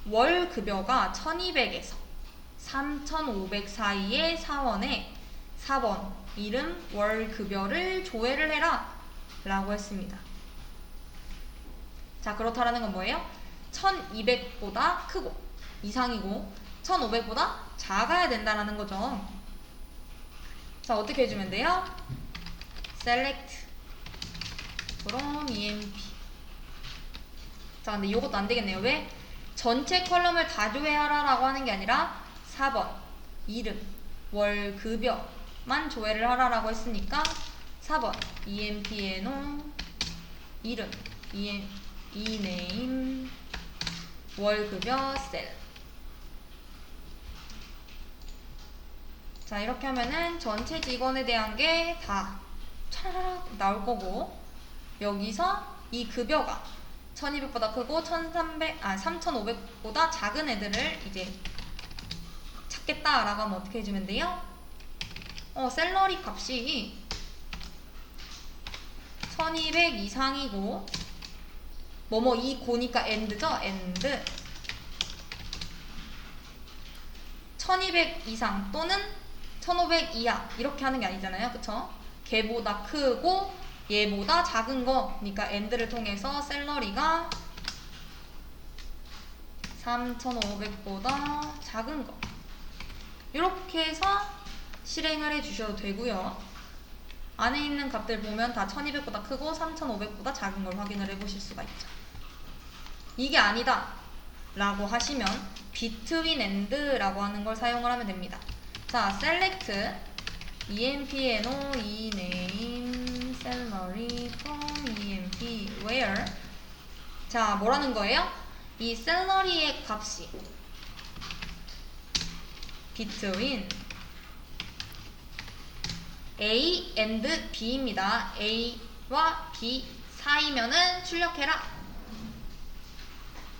월 급여가 1200에서 3500 사이의 사원에 4번 이름 월 급여를 조회를 해라 라고 했습니다. 자, 그렇다라는 건 뭐예요? 1200보다 크고 이상이고 1500보다 작아야 된다라는 거죠. 자, 어떻게 해주면 돼요? select from EMP. 자, 근데 이것도 안 되겠네요. 왜? 전체 컬럼을 다 조회하라 라고 하는 게 아니라 4번 이름 월 급여만 조회를 하라 라고 했으니까 4번 EMPNO 이름 eName 월급여 셀. 자, 이렇게 하면은 전체 직원에 대한 게 다 차라락 나올 거고, 여기서 이 급여가 1200보다 크고 3500보다 작은 애들을 이제 찾겠다라고 하면 어떻게 해주면 돼요? 샐러리 값이 1200 이상이고 뭐뭐 이 고니까 and죠? and 1200 이상 또는 1500 이하 이렇게 하는 게 아니잖아요. 그쵸? 걔보다 크고 얘보다 작은 거, 그러니까 and를 통해서 샐러리가 3500보다 작은 거 이렇게 해서 실행을 해주셔도 되고요. 안에 있는 값들 보면 다 1200보다 크고 3500보다 작은 걸 확인을 해보실 수가 있죠. 이게 아니다 라고 하시면 between and 라고 하는 걸 사용을 하면 됩니다. 자, select empno ename salary from emp where, 자, 뭐라는 거예요? 이 salary의 값이 between A and B입니다. A와 B 사이면은 출력해라.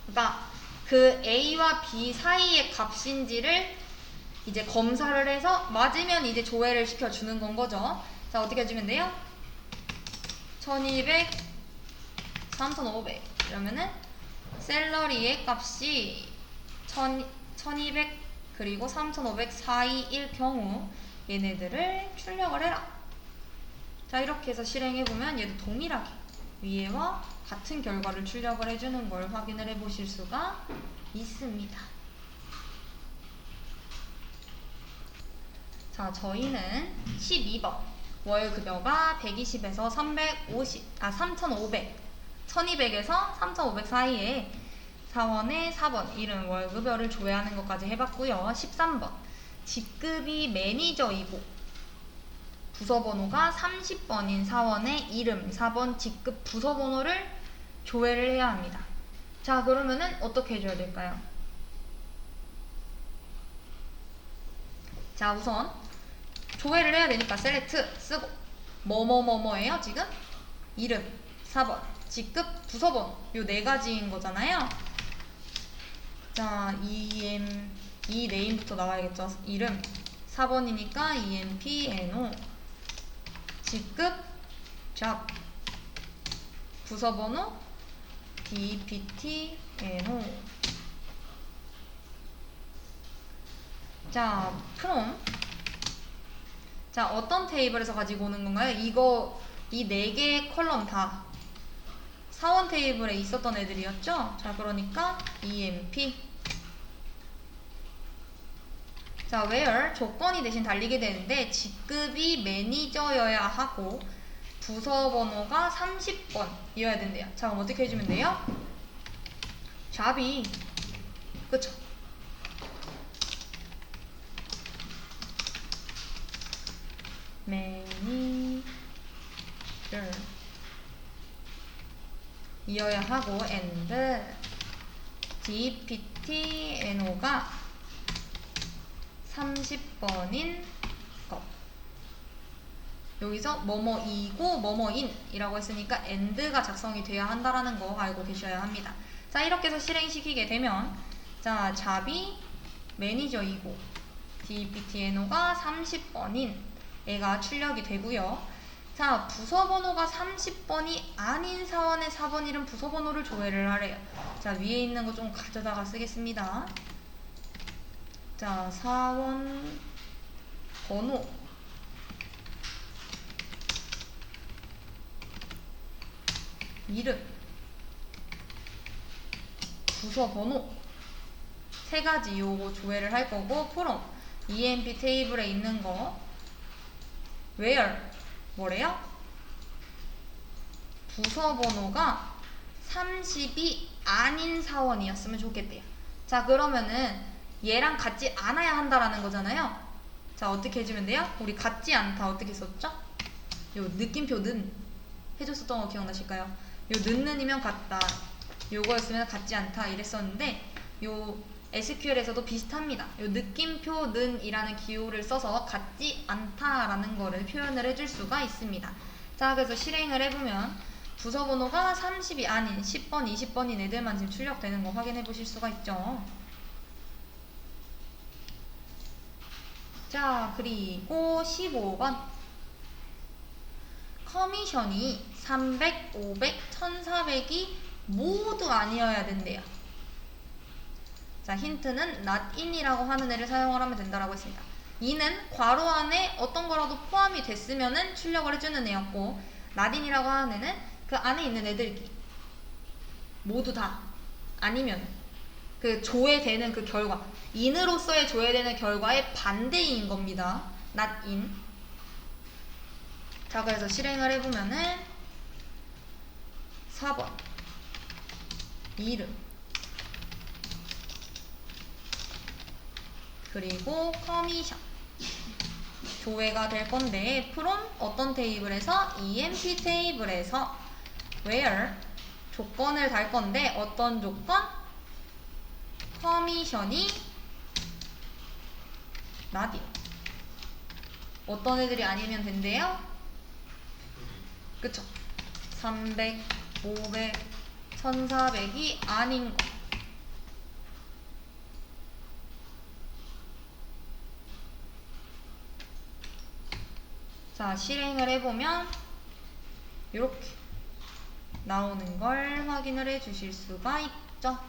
그러니까 그 A와 B 사이의 값인지를 이제 검사를 해서 맞으면 이제 조회를 시켜주는 건 거죠. 자, 어떻게 해주면 돼요? 1200, 3500 이러면은 샐러리의 값이 1200 그리고 3500 사이일 경우 얘네들을 출력을 해라. 자, 이렇게 해서 실행해보면 얘도 동일하게 위에와 같은 결과를 출력을 해주는 걸 확인을 해보실 수가 있습니다. 자, 저희는 12번 월급여가 120에서 3,500 1200에서 3,500 사이에 사원의 4번 이름 월급여를 조회하는 것까지 해봤고요. 13번 직급이 매니저이고 부서번호가 30번인 사원의 이름 4번 직급 부서번호를 조회를 해야 합니다. 자, 그러면은 어떻게 해줘야 될까요? 자, 우선 조회를 해야 되니까 select 쓰고 뭐뭐뭐뭐예요 지금? 이름 4번 직급 부서번호 요 네 가지인 거잖아요. 자, 이 네임부터 나와야겠죠. 이름 4번이니까 empno 직급 job 부서번호 dptno. 자, 그럼 자, 어떤 테이블에서 가지고 오는 건가요? 이 네 개의 컬럼 다 사원 테이블에 있었던 애들이었죠? 자, 그러니까 emp. 자, where 조건이 대신 달리게 되는데 직급이 매니저여야 하고 부서 번호가 30번이어야 된대요. 자, 그럼 어떻게 해주면 돼요? job이 그쵸? 매니저 이어야 하고 and dptno가 30번인 것. 여기서 뭐뭐이고 뭐뭐인 이라고 했으니까 and가 작성이 돼야 한다라는 거 알고 계셔야 합니다. 자, 이렇게 해서 실행시키게 되면 자, 잡이 매니저이고 dptno가 30번인 애가 출력이 되고요. 자, 부서번호가 30번이 아닌 사원의 4번 이름 부서번호를 조회를 하래요. 자, 위에 있는 거 좀 가져다가 쓰겠습니다. 자, 사원 번호 이름 부서 번호 세 가지 요거 조회를 할 거고 from emp 테이블에 있는 거 where 뭐래요? 부서 번호가 30이 아닌 사원이었으면 좋겠대요. 자, 그러면은 얘랑 같지 않아야 한다라는 거잖아요. 자, 어떻게 해주면 돼요? 우리 같지 않다 어떻게 썼죠? 요 느낌표는 해줬었던 거 기억나실까요? 요 는이면 같다, 요거였으면 같지 않다 이랬었는데 요 SQL에서도 비슷합니다. 요 느낌표 는이라는 기호를 써서 같지 않다라는 거를 표현을 해줄 수가 있습니다. 자, 그래서 실행을 해보면 부서 번호가 30이 아닌 10번, 20번인 애들만 지금 출력되는 거 확인해 보실 수가 있죠. 자, 그리고 15번. 커미션이 300, 500, 1400이 모두 아니어야 된대요. 자, 힌트는 not in이라고 하는 애를 사용을 하면 된다라고 했습니다. 이는 괄호 안에 어떤 거라도 포함이 됐으면은 출력을 해주는 애였고, not in이라고 하는 애는 그 안에 있는 애들끼리 모두 다 아니면 그 조회되는 그 결과, in으로서의 조회되는 결과의 반대인 겁니다. not in. 자, 그래서 실행을 해보면은 4번 이름 그리고 커미션 조회가 될 건데 from 어떤 테이블에서 emp 테이블에서 where 조건을 달 건데 어떤 조건? 커미션이 not in. 어떤 애들이 아니면 된대요? 그쵸? 300, 500, 1400이 아닌 거. 자, 실행을 해보면 이렇게 나오는 걸 확인을 해 주실 수가 있죠.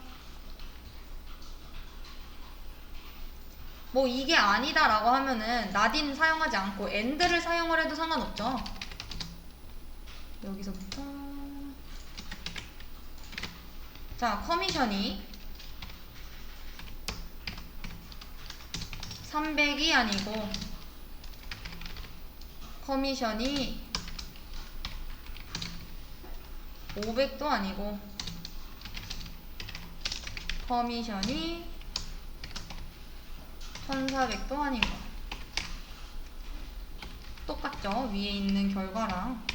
뭐 이게 아니다 라고 하면은 not in 사용하지 않고 and를 사용을 해도 상관없죠. 여기서부터 자, 커미션이 300이 아니고 커미션이 500도 아니고 커미션이 1400도 아닌 거. 똑같죠? 위에 있는 결과랑.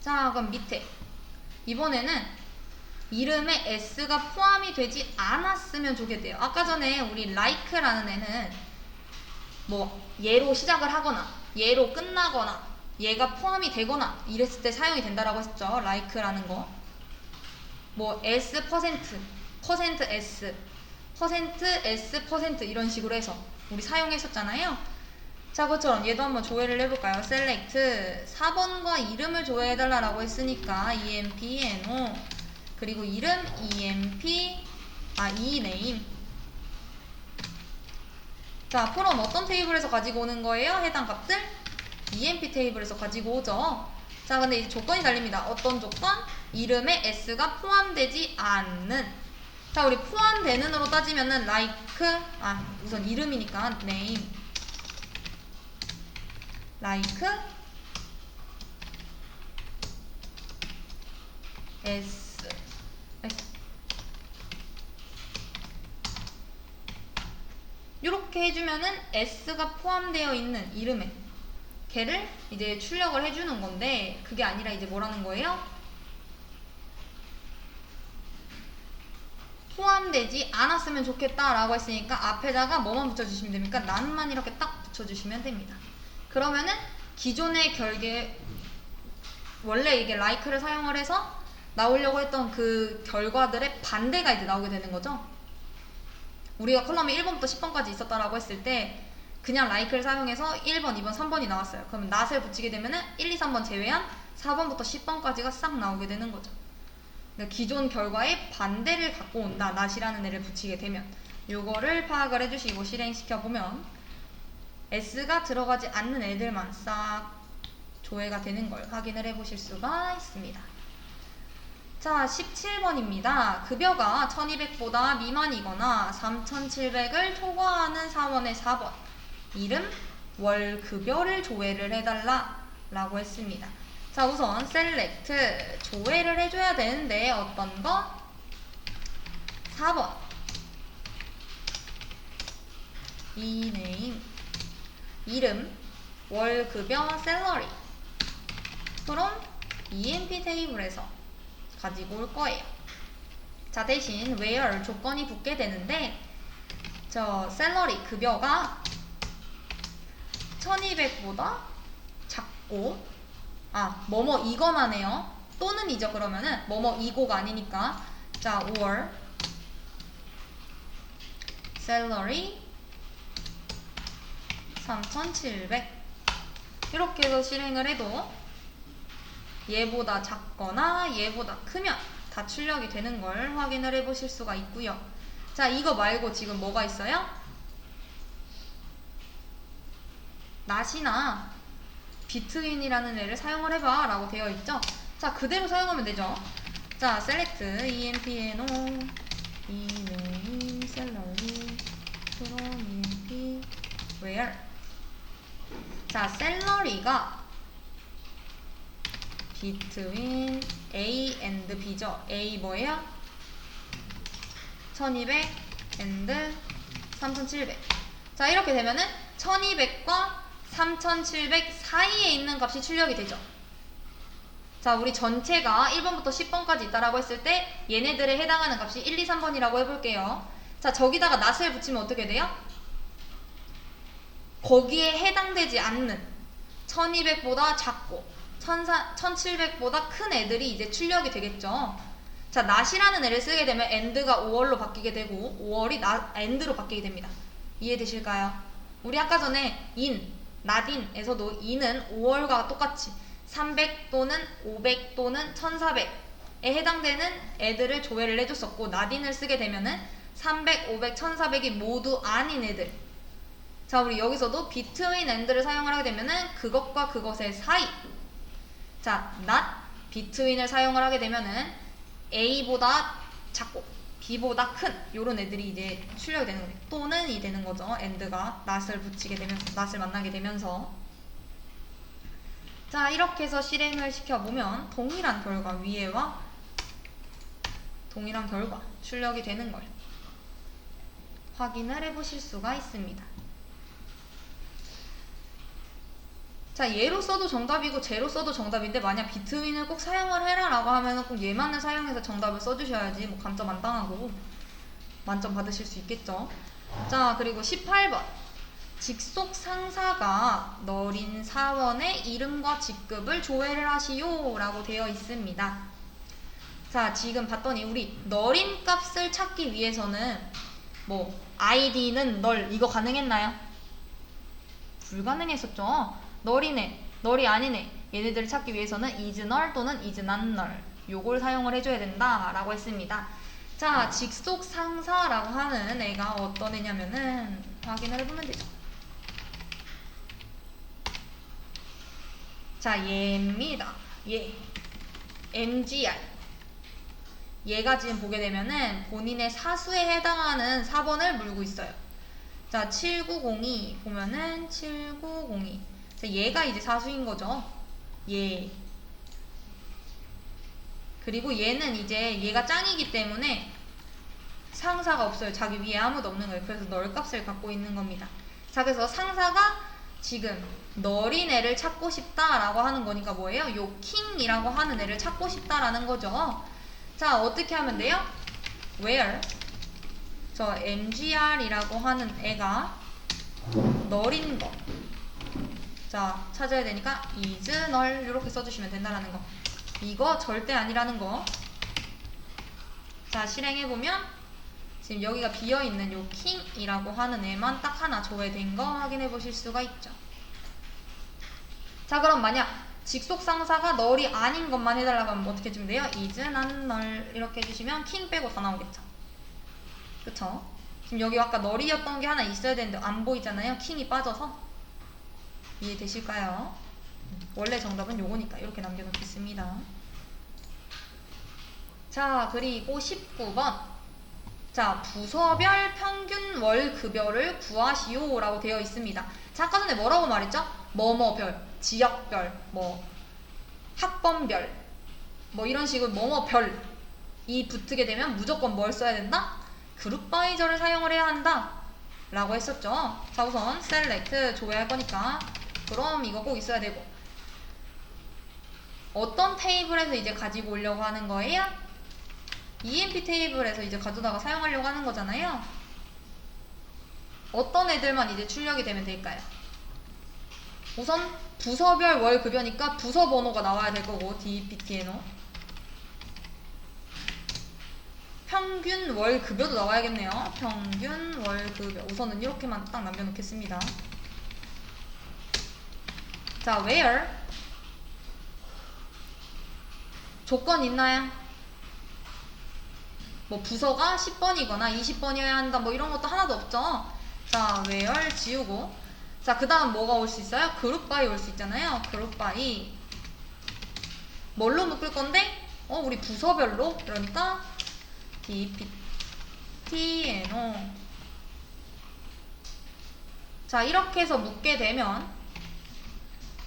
자, 그럼 밑에 이번에는 이름에 s가 포함이 되지 않았으면 좋겠대요. 아까 전에 우리 like라는 애는 뭐 얘로 시작을 하거나 얘로 끝나거나 얘가 포함이 되거나 이랬을 때 사용이 된다라고 했죠. like라는 거. 뭐 s 퍼센트 s 퍼센트 s 퍼센트 이런 식으로 해서 우리 사용했었잖아요. 자, 그것처럼 얘도 한번 조회를 해볼까요? select 4번과 이름을 조회해달라고 했으니까 emp no 그리고 이름 emp ename. 자, from 어떤 테이블에서 가지고 오는 거예요? 해당 값들 emp 테이블에서 가지고 오죠. 자, 근데 이제 조건이 달립니다. 어떤 조건? 이름에 s가 포함되지 않는. 자, 우리 포함되는으로 따지면은 like 우선 이름이니까 name like s 이렇게 해주면은 s가 포함되어 있는 이름에 걔를 이제 출력을 해주는 건데, 그게 아니라 이제 뭐라는 거예요? 포함되지 않았으면 좋겠다 라고 했으니까 앞에다가 뭐만 붙여주시면 됩니까? not만 이렇게 딱 붙여주시면 됩니다. 그러면은 기존의 원래 이게 like를 사용을 해서 나오려고 했던 그 결과들의 반대가 이제 나오게 되는 거죠. 우리가 컬럼이 1번부터 10번까지 있었다라고 했을 때 그냥 like를 사용해서 1번, 2번, 3번이 나왔어요. 그러면 not을 붙이게 되면은 1, 2, 3번 제외한 4번부터 10번까지가 싹 나오게 되는 거죠. 그러니까 기존 결과에 반대를 갖고 온다, not이라는 애를 붙이게 되면 요거를 파악을 해주시고 실행시켜보면 s가 들어가지 않는 애들만 싹 조회가 되는 걸 확인을 해보실 수가 있습니다. 자, 17번입니다. 급여가 1200보다 미만이거나 3700을 초과하는 사원의 4번. 이름, 월 급여를 조회를 해달라 라고 했습니다. 자, 우선 select 조회를 해줘야 되는데 어떤 거? 4번 ename 이름, 월 급여, salary from emp 테이블에서 가지고 올 거예요. 자, 대신 where 조건이 붙게 되는데 저 salary 급여가 1200보다 작고, 뭐뭐 이거나네요. 또는 이죠. 그러면은 뭐뭐 이고가 아니니까. 자, or salary 3,700 이렇게 해서 실행을 해도 얘보다 작거나 얘보다 크면 다 출력이 되는 걸 확인을 해 보실 수가 있고요. 자, 이거 말고 지금 뭐가 있어요? not이나 between이라는 애를 사용을 해봐 라고 되어 있죠. 자, 그대로 사용하면 되죠. 자, select empno rename salary from emp where. 자, salary가 between A and B죠. A 뭐예요? 1200 and 3700. 자, 이렇게 되면은 1200과 3700 사이에 있는 값이 출력이 되죠. 자, 우리 전체가 1번부터 10번까지 있다라고 했을 때 얘네들에 해당하는 값이 1, 2, 3번이라고 해볼게요. 자, 저기다가 not을 붙이면 어떻게 돼요? 거기에 해당되지 않는 1200보다 작고 1700보다 큰 애들이 이제 출력이 되겠죠. 자, not이라는 애를 쓰게 되면 and가 5월로 바뀌게 되고 5월이 and로 바뀌게 됩니다. 이해되실까요? 우리 아까 전에 in, not인에서도 in은 5월과 똑같이 300 또는 500 또는 1400에 해당되는 애들을 조회를 해줬었고, not인을 쓰게 되면은 300, 500, 1400이 모두 아닌 애들. 자, 우리 여기서도 between and를 사용을 하게 되면은 그것과 그것의 사이. 자, not between을 사용을 하게 되면은 A보다 작고 B보다 큰 요런 애들이 이제 출력이 되는 거예요. 또는 이 되는 거죠. and가 not을 붙이게 되면서, not을 만나게 되면서. 자, 이렇게 해서 실행을 시켜보면 동일한 결과, 위에와 동일한 결과 출력이 되는 걸 확인을 해보실 수가 있습니다. 자, 얘로 써도 정답이고 쟤로 써도 정답인데 만약 between을 꼭 사용을 해라 라고 하면 꼭 얘만을 사용해서 정답을 써주셔야지 뭐 감점 안 당하고 만점 받으실 수 있겠죠. 자, 그리고 18번 직속 상사가 너린 사원의 이름과 직급을 조회를 하시오 라고 되어 있습니다. 자, 지금 봤더니 우리 너린 값을 찾기 위해서는 뭐 id는 널 이거 가능했나요? 불가능했었죠. 널이네, 널이 아니네 얘네들을 찾기 위해서는 is null 또는 is not null 요걸 사용을 해줘야 된다 라고 했습니다. 자, 직속 상사라고 하는 애가 어떤 애냐면은 확인을 해보면 되죠. 자, 얘입니다. 얘 MGR. 얘가 지금 보게 되면은 본인의 사수에 해당하는 4번을 물고 있어요. 자, 7902 보면은 7902. 자, 얘가 이제 사수인 거죠. 얘. 그리고 얘는 이제 얘가 짱이기 때문에 상사가 없어요. 자기 위에 아무도 없는 거예요. 그래서 널 값을 갖고 있는 겁니다. 자, 그래서 상사가 지금 너린 애를 찾고 싶다라고 하는 거니까 뭐예요? 요 킹이라고 하는 애를 찾고 싶다라는 거죠. 자, 어떻게 하면 돼요? where 저 mgr이라고 하는 애가 너린 거. 자, 찾아야 되니까 is null 이렇게 써주시면 된다라는 거. 이거 절대 아니라는 거. 자, 실행해보면 지금 여기가 비어있는 요 킹이라고 하는 애만 딱 하나 조회된 거 확인해 보실 수가 있죠. 자, 그럼 만약 직속 상사가 널이 아닌 것만 해달라고 하면 어떻게 해주면 돼요? is not null 이렇게 해주시면 킹 빼고 다 나오겠죠. 그쵸? 지금 여기 아까 널이었던 게 하나 있어야 되는데 안 보이잖아요. 킹이 빠져서. 이해되실까요? 원래 정답은 요거니까 이렇게 남겨놓겠습니다. 자, 그리고 19번. 자, 부서별 평균 월 급여를 구하시오 라고 되어 있습니다. 자, 아까 전에 뭐라고 말했죠? 뭐뭐별, 지역별, 뭐 학번별, 뭐 이런 식으로 뭐뭐별이 붙게 되면 무조건 뭘 써야 된다? 그룹바이저를 사용을 해야 한다 라고 했었죠. 자, 우선 select 조회할 거니까 그럼 이거 꼭 있어야 되고, 어떤 테이블에서 이제 가지고 오려고 하는 거예요? EMP 테이블에서 이제 가져다가 사용하려고 하는 거잖아요. 어떤 애들만 이제 출력이 되면 될까요? 우선 부서별 월급여니까 부서 번호가 나와야 될 거고, DPTNO. 평균 월급여도 나와야겠네요. 평균 월급여. 우선은 이렇게만 딱 남겨놓겠습니다. 자, where 조건 있나요? 뭐 부서가 10번이거나 20번이어야 한다 뭐 이런 것도 하나도 없죠. 자, where 지우고, 자, 그 다음 뭐가 올 수 있어요? 그룹 바이 올 수 있잖아요. 그룹 바이 뭘로 묶을 건데? 우리 부서별로. 그러니까 DPTNO. 자, 이렇게 해서 묶게 되면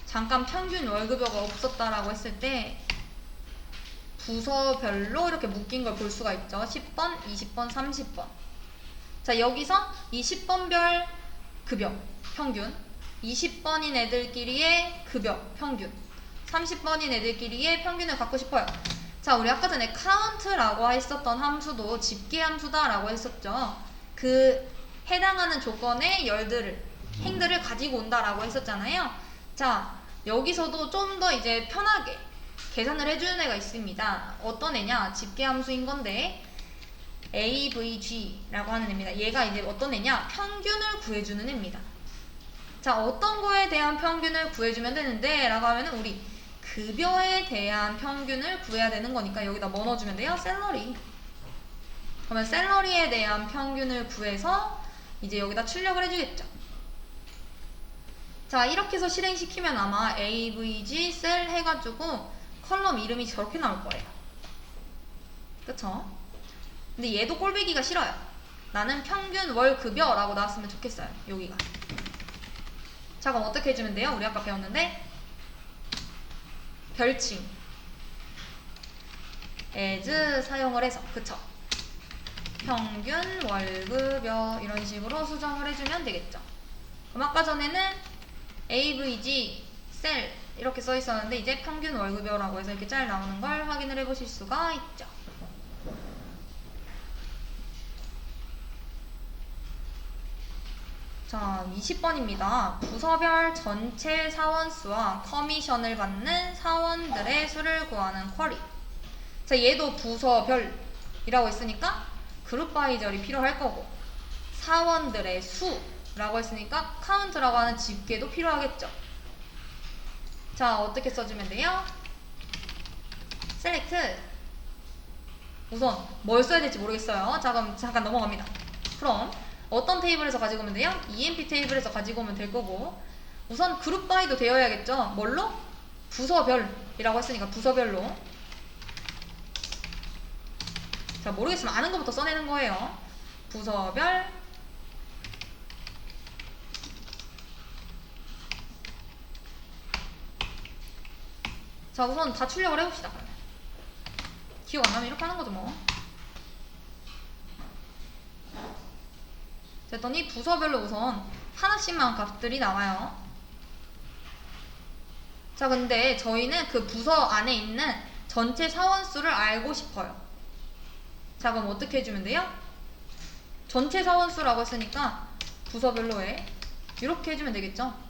잠깐 평균 월급여가 없었다라고 했을 때 부서별로 이렇게 묶인 걸 볼 수가 있죠. 10번, 20번, 30번. 자, 여기서 이 10번별 급여 평균, 20번인 애들끼리의 급여 평균, 30번인 애들끼리의 평균을 갖고 싶어요. 자, 우리 아까 전에 count라고 했었던 함수도 집계 함수다라고 했었죠. 그 해당하는 조건의 행들을 가지고 온다라고 했었잖아요. 자, 여기서도 좀 더 이제 편하게 계산을 해주는 애가 있습니다. 어떤 애냐? 집계 함수인 건데 AVG라고 하는 애입니다. 얘가 이제 어떤 애냐? 평균을 구해주는 애입니다. 자, 어떤 거에 대한 평균을 구해주면 되는데 라고 하면은 우리 급여에 대한 평균을 구해야 되는 거니까 여기다 뭐 넣어주면 돼요? 샐러리. 그러면 샐러리에 대한 평균을 구해서 이제 여기다 출력을 해주겠죠. 자, 이렇게 해서 실행시키면 아마 AVG 셀 해가지고 컬럼 이름이 저렇게 나올 거예요. 그쵸? 근데 얘도 꼴배기가 싫어요. 나는 평균 월 급여라고 나왔으면 좋겠어요. 여기가. 자, 그럼 어떻게 해주면 돼요? 우리 아까 배웠는데 별칭 as 사용을 해서, 그쵸? 평균 월급여 이런 식으로 수정을 해주면 되겠죠. 그럼 아까 전에는 AVG 셀 이렇게 써 있었는데 이제 평균 월급여라고 해서 이렇게 잘 나오는 걸 확인을 해 보실 수가 있죠. 자, 20번입니다. 부서별 전체 사원수와 커미션을 받는 사원들의 수를 구하는 쿼리. 자, 얘도 부서별이라고 했으니까 그룹 바이절이 필요할 거고, 사원들의 수라고 했으니까 카운트라고 하는 집계도 필요하겠죠. 자, 어떻게 써주면 돼요? select. 우선 뭘 써야 될지 모르겠어요. 자, 그럼 잠깐 넘어갑니다. 그럼 어떤 테이블에서 가지고 오면 돼요? EMP 테이블에서 가지고 오면 될 거고, 우선 그룹 바이도 되어야겠죠. 뭘로? 부서별이라고 했으니까 부서별로. 자, 모르겠으면 아는 것부터 써내는 거예요. 부서별 자, 우선 다 출력을 해봅시다. 그러면 기억 안 나면 이렇게 하는 거죠 뭐. 됐더니 부서별로 우선 하나씩만 값들이 나와요. 자, 근데 저희는 그 부서 안에 있는 전체 사원수를 알고 싶어요. 자, 그럼 어떻게 해주면 돼요? 전체 사원수라고 했으니까 부서별로에 이렇게 해주면 되겠죠.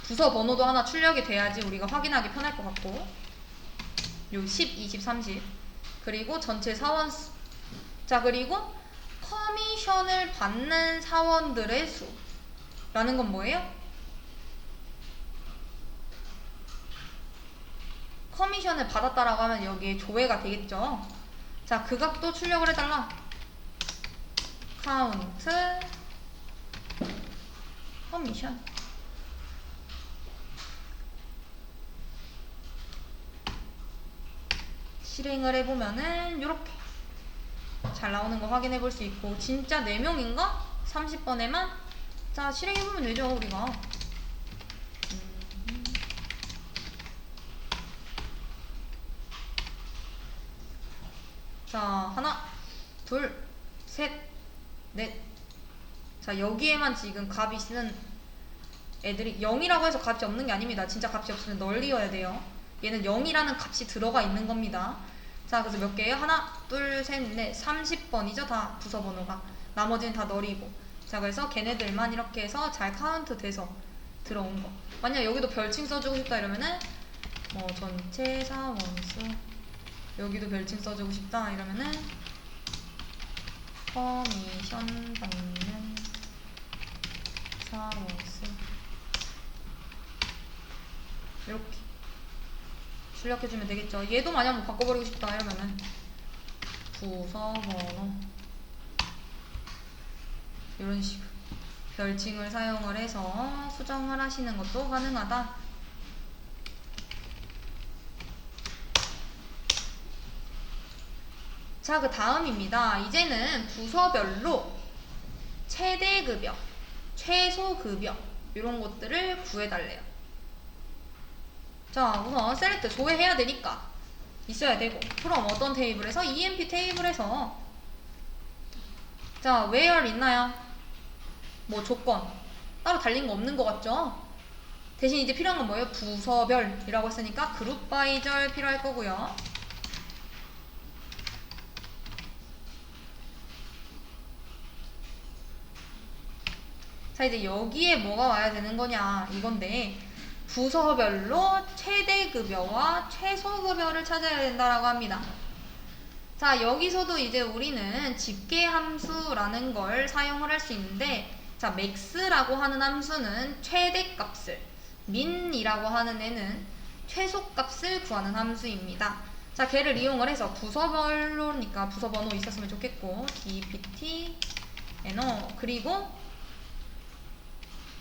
부서 번호도 하나 출력이 돼야지 우리가 확인하기 편할 것 같고, 요 10, 20, 30 그리고 전체 사원수. 자, 그리고 커미션을 받는 사원들의 수 라는 건 뭐예요? 커미션을 받았다라고 하면 여기에 조회가 되겠죠. 자, 그 값도 출력을 해달라. 카운트 커미션. 실행을 해보면은 이렇게 잘 나오는 거 확인해 볼 수 있고, 진짜 4명인가? 30번에만? 자, 실행해보면 되죠, 우리가. 자, 하나, 둘, 셋, 넷. 자, 여기에만 지금 값이 쓰는 애들이 0이라고 해서 값이 없는 게 아닙니다. 진짜 값이 없으면 널리어야 돼요. 얘는 0이라는 값이 들어가 있는 겁니다. 자, 그래서 몇 개예요? 하나, 둘, 셋, 넷, 30번이죠. 다 부서 번호가. 나머지는 다 널이고. 자, 자, 그래서 걔네들만 이렇게 해서 잘 카운트 돼서 들어온 거. 만약 여기도 별칭 써주고 싶다 이러면은 뭐 전체 사원수, 여기도 별칭 써주고 싶다 이러면은 커미션 받는 사원수, 이렇게 출력해주면 되겠죠. 얘도 만약 뭐 바꿔버리고 싶다 이러면은 부서번호, 이런 식으로 별칭을 사용을 해서 수정을 하시는 것도 가능하다. 자, 그 다음입니다. 이제는 부서별로 최대급여, 최소급여 이런 것들을 구해달래요. 자, 우선 셀렉트 조회해야 되니까 있어야 되고, 그럼 어떤 테이블에서? EMP 테이블에서. 자, where 있나요? 뭐 조건 따로 달린 거 없는 것 같죠? 대신 이제 필요한 건 뭐예요? 부서별이라고 했으니까 그룹 바이절 필요할 거고요. 자, 이제 여기에 뭐가 와야 되는 거냐 이건데, 부서별로 최대급여와 최소급여를 찾아야 된다라고 합니다. 자, 여기서도 이제 우리는 집계함수라는 걸 사용을 할 수 있는데, 자, max라고 하는 함수는 최대값을, min이라고 하는 애는 최소값을 구하는 함수입니다. 자, 걔를 이용을 해서 부서별로니까 부서번호 있었으면 좋겠고, dpt, no, 그리고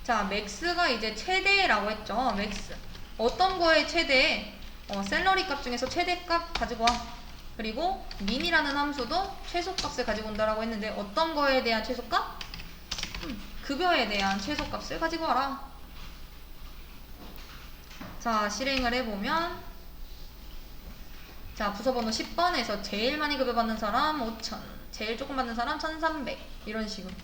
자, max가 이제 최대라고 했죠. max. 어떤 거의 최대? 샐러리 값 중에서 최대값 가지고 와. 그리고 min이라는 함수도 최소값을 가지고 온다라고 했는데, 어떤 거에 대한 최소값? 급여에 대한 최소값을 가지고 와라. 자, 실행을 해보면, 자, 부서번호 10번에서 제일 많이 급여받는 사람 5,000, 제일 조금 받는 사람 1,300, 이런 식으로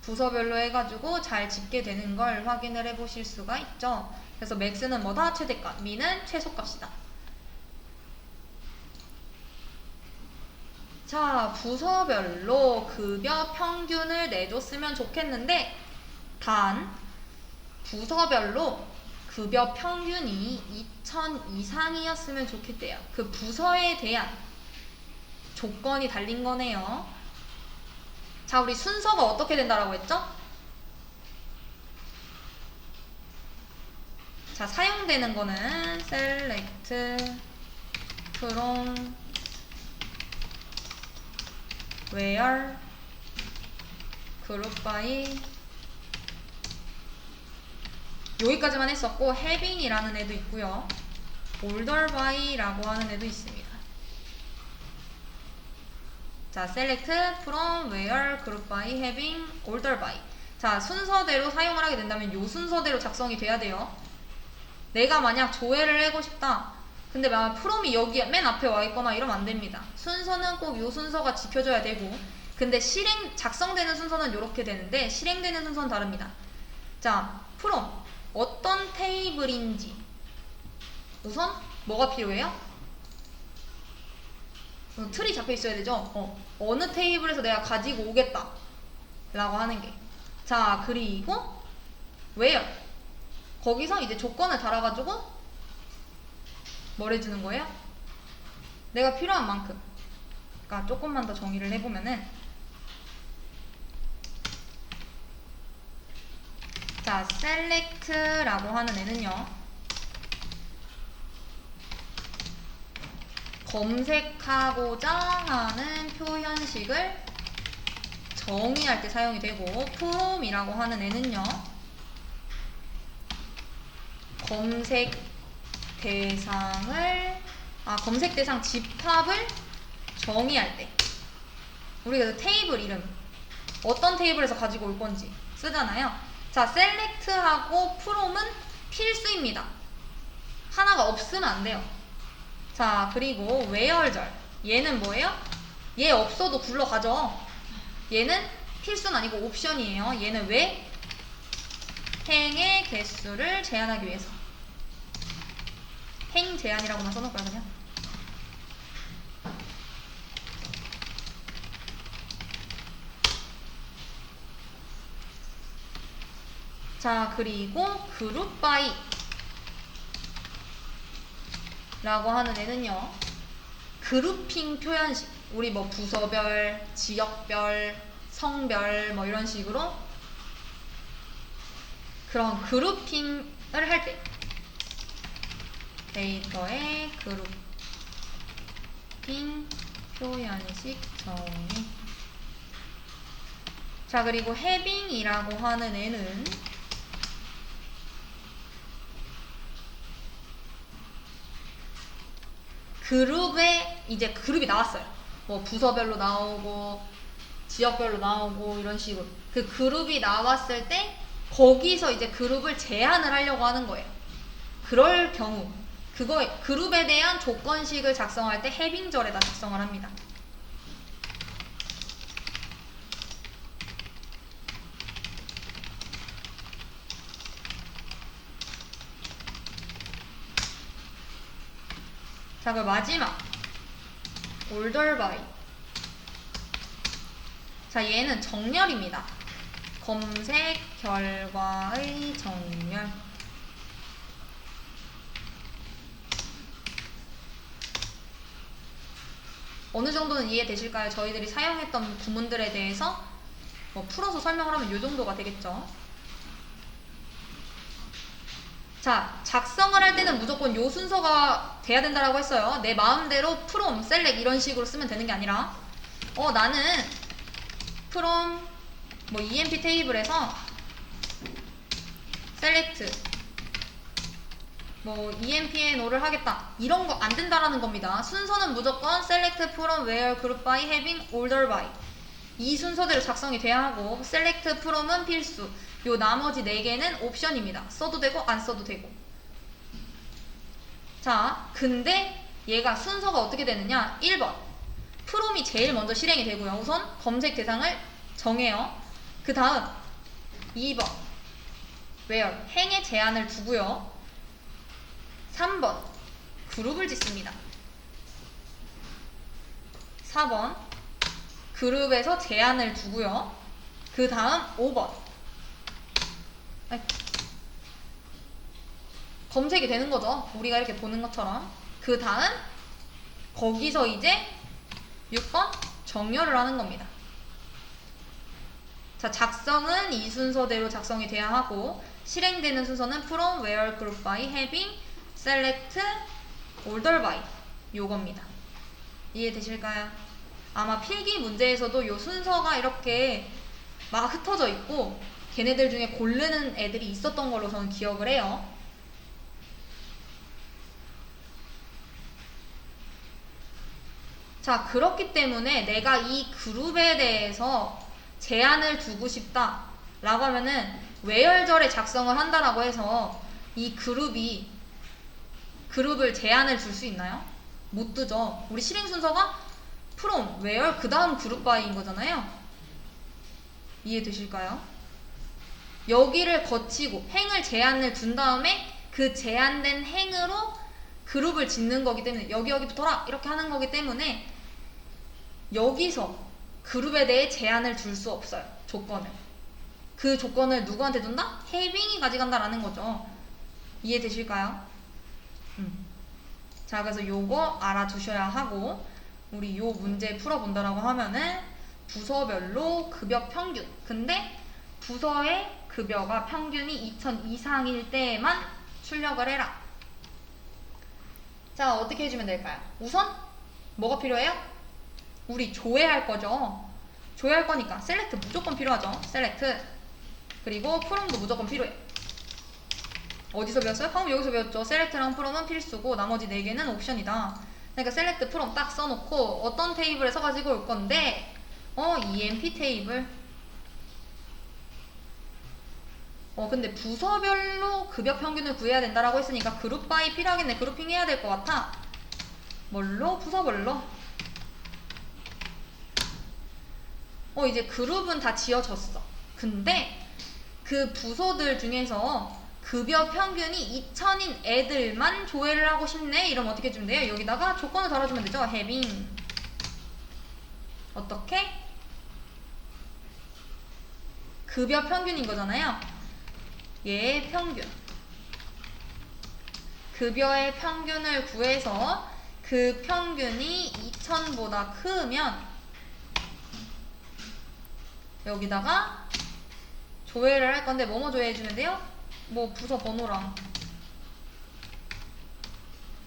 부서별로 해가지고 잘 집계되는 걸 확인을 해보실 수가 있죠. 그래서 max는 뭐다? 최대값, min은 최소값이다. 자, 부서별로 급여 평균을 내줬으면 좋겠는데, 단 부서별로 급여 평균이 2,000 이상이었으면 좋겠대요. 그 부서에 대한 조건이 달린 거네요. 자, 우리 순서가 어떻게 된다라고 했죠? 자, 사용되는 거는 select from where group by, 여기까지만 했었고, having이라는 애도 있고요, order by라고 하는 애도 있습니다. 자, select from where group by having order by. 자, 순서대로 사용을 하게 된다면 요 순서대로 작성이 돼야 돼요. 내가 만약 조회를 하고 싶다, 근데 만약 from이 여기 맨 앞에 와 있거나 이러면 안 됩니다. 순서는 꼭 요 순서가 지켜져야 되고, 근데 작성되는 순서는 요렇게 되는데 실행되는 순서는 다릅니다. 자, from 어떤 테이블인지, 우선 뭐가 필요해요? 틀이 잡혀 있어야 되죠. 어느 테이블에서 내가 가지고 오겠다 라고 하는 게. 자, 그리고 where, 거기서 이제 조건을 달아가지고 뭘 해주는 거예요? 내가 필요한 만큼. 그러니까 조금만 더 정의를 해보면은, 자, select라고 하는 애는요, 검색하고자 하는 표현식을 정의할 때 사용이 되고, from이라고 하는 애는요, 검색 대상 집합을 정의할 때, 우리가 테이블 이름, 어떤 테이블에서 가지고 올 건지 쓰잖아요. 자, select하고 from은 필수입니다. 하나가 없으면 안 돼요. 자, 그리고 where절, 얘는 뭐예요? 얘 없어도 굴러가죠. 얘는 필수는 아니고 옵션이에요. 얘는 왜? 행의 개수를 제한하기 위해서. 행 제한이라고만 써놓을까요, 그냥? 자, 그리고 그룹 바이 라고 하는 애는요, 그룹핑 표현식, 우리 뭐 부서별, 지역별, 성별 뭐 이런 식으로 그런 그룹핑을 할 때 데이터의 그룹핑 표현식 정의. 자, 그리고 having이라고 하는 애는 그룹에 이제 그룹이 나왔어요. 뭐 부서별로 나오고 지역별로 나오고 이런 식으로 그 그룹이 나왔을 때 거기서 이제 그룹을 제한을 하려고 하는 거예요. 그럴 경우 그룹에 대한 조건식을 작성할 때 해빙절에다 작성을 합니다. 자, 그 마지막 order by. 자, 얘는 정렬입니다. 검색 결과의 정렬. 어느 정도는 이해되실까요? 저희들이 사용했던 구문들에 대해서 뭐 풀어서 설명을 하면 이 정도가 되겠죠. 자, 작성을 할 때는 무조건 요 순서가 돼야 된다라고 했어요. 내 마음대로 from, select 이런 식으로 쓰면 되는 게 아니라 나는 from 뭐 emp 테이블에서 select 뭐 empnO를 하겠다 이런 거 안 된다라는 겁니다. 순서는 무조건 select from where group by having order by 이 순서대로 작성이 돼야 하고 select from은 필수. 요 나머지 4개는 옵션입니다. 써도 되고 안 써도 되고. 자, 근데 얘가 순서가 어떻게 되느냐? 1번 from이 제일 먼저 실행이 되고요. 우선 검색 대상을 정해요. 그 다음 2번 where 행에 제한을 두고요. 3번 그룹을 짓습니다. 4번 그룹에서 제한을 두고요. 그 다음 5번 검색이 되는 거죠. 우리가 이렇게 보는 것처럼. 그 다음 거기서 이제 6번 정렬을 하는 겁니다. 자, 작성은 이 순서대로 작성이 돼야 하고 실행되는 순서는 from, where, group by, having, select, order by 요겁니다. 이해되실까요? 아마 필기 문제에서도 요 순서가 이렇게 막 흩어져 있고 걔네들 중에 고르는 애들이 있었던 걸로 저는 기억을 해요. 자, 그렇기 때문에 내가 이 그룹에 대해서 제한을 두고 싶다 라고 하면은 where절에 작성을 한다라고 해서 이 그룹을 제한을 줄 수 있나요? 못 두죠. 우리 실행 순서가 from, where, 그 다음 group by인 거잖아요. 이해되실까요? 여기를 거치고 행을 제한을 둔 다음에 그 제한된 행으로 그룹을 짓는 거기 때문에 여기 붙어라 이렇게 하는 거기 때문에 여기서 그룹에 대해 제한을 둘 수 없어요. 조건을. 그 조건을 누구한테 둔다? having이 가져간다라는 거죠. 이해되실까요? 자, 그래서 요거 알아두셔야 하고 우리 요 문제 풀어본다라고 하면은 부서별로 급여 평균. 근데 부서의 급여가 평균이 2000 이상일 때에만 출력을 해라. 자, 어떻게 해주면 될까요? 우선 뭐가 필요해요? 우리 조회할 거죠. 조회할 거니까 select 무조건 필요하죠. select 그리고 from도 무조건 필요해. 어디서 배웠어요? 방금 여기서 배웠죠. select랑 from은 필수고 나머지 4개는 옵션이다. 그러니까 select, from 딱 써놓고 어떤 테이블에서 가지고 올 건데 emp 테이블. 근데 부서별로 급여 평균을 구해야 된다라고 했으니까 그룹 바이 필요하겠네. 그룹핑 해야 될 것 같아. 뭘로? 부서별로. 이제 그룹은 다 지어졌어. 근데 그 부서들 중에서 급여 평균이 2000인 애들만 조회를 하고 싶네? 이러면 어떻게 해주면 돼요? 여기다가 조건을 달아주면 되죠. having 어떻게? 급여 평균인 거잖아요. 얘의 평균. 급여의 평균을 구해서 그 평균이 2000보다 크면 여기다가 조회를 할 건데 뭐뭐 조회해주면 돼요? 뭐 부서 번호랑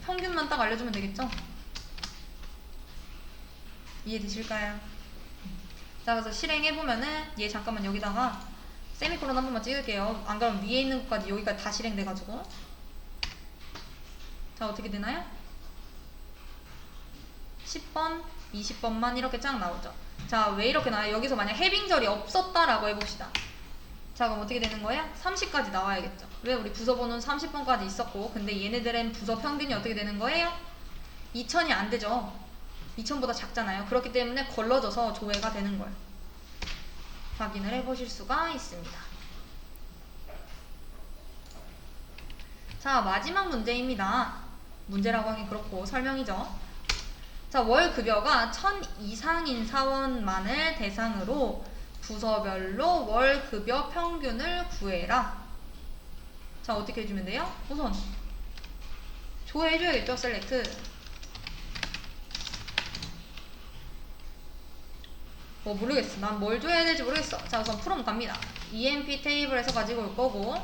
평균만 딱 알려주면 되겠죠? 이해되실까요? 자, 그래서 실행해보면은 얘 잠깐만 여기다가 세미콜론 한 번만 찍을게요. 안 그러면 위에 있는 것까지 여기까지 다 실행돼가지고. 자, 어떻게 되나요? 10번, 20번만 이렇게 쫙 나오죠. 자, 왜 이렇게 나와요? 여기서 만약 해빙절이 없었다라고 해봅시다. 자, 그럼 어떻게 되는 거예요? 30까지 나와야겠죠. 왜? 우리 부서번호는 30번까지 있었고, 근데 얘네들은 부서 평균이 어떻게 되는 거예요? 2000이 안 되죠. 2000보다 작잖아요. 그렇기 때문에 걸러져서 조회가 되는 걸 확인을 해보실 수가 있습니다. 자, 마지막 문제입니다. 문제라고 하긴 그렇고 설명이죠. 자, 월 급여가 1000 이상인 사원만을 대상으로 부서별로 월 급여 평균을 구해라. 자, 어떻게 해주면 돼요? 우선 조회해줘야겠죠. 셀렉트. 뭐 모르겠어. 난 뭘 줘야 될지 모르겠어. 자, 우선 프롬 갑니다. EMP 테이블에서 가지고 올 거고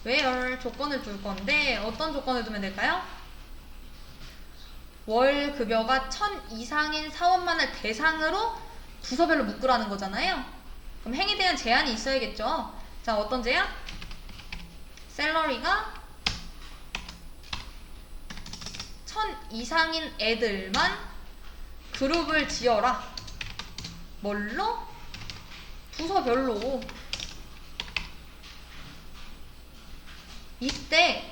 where 조건을 줄 건데 어떤 조건을 두면 될까요? 월 급여가 1000 이상인 사원만을 대상으로 부서별로 묶으라는 거잖아요. 그럼 행에 대한 제한이 있어야겠죠. 자, 어떤 제한? 샐러리가 1000 이상인 애들만 그룹을 지어라. 뭘로? 부서별로. 이때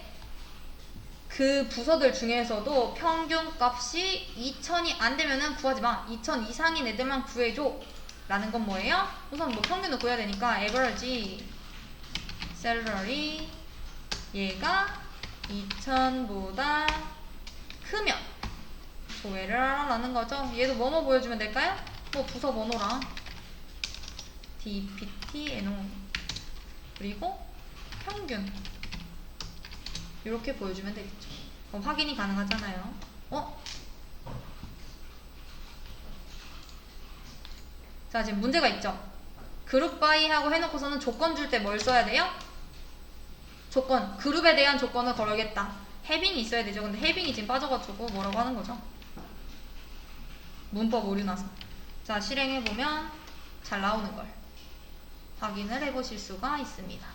그 부서들 중에서도 평균값이 2000이 안 되면은 구하지 마. 2000 이상인 애들만 구해줘. 라는 건 뭐예요? 우선 뭐 평균을 구해야 되니까 average salary 얘가 2000보다 크면 조회를 하라는 거죠. 얘도 뭐뭐 보여주면 될까요? 뭐 부서 번호랑 DPT, NO 그리고 평균 이렇게 보여주면 되겠죠. 그럼 확인이 가능하잖아요. 자, 지금 문제가 있죠. 그룹 바이 하고 해놓고서는 조건 줄 때 뭘 써야 돼요? 조건, 그룹에 대한 조건을 걸겠다. 해빙이 있어야 되죠. 근데 해빙이 지금 빠져가지고 뭐라고 하는 거죠? 문법 오류 나서. 자, 실행해보면 잘 나오는 걸 확인을 해보실 수가 있습니다.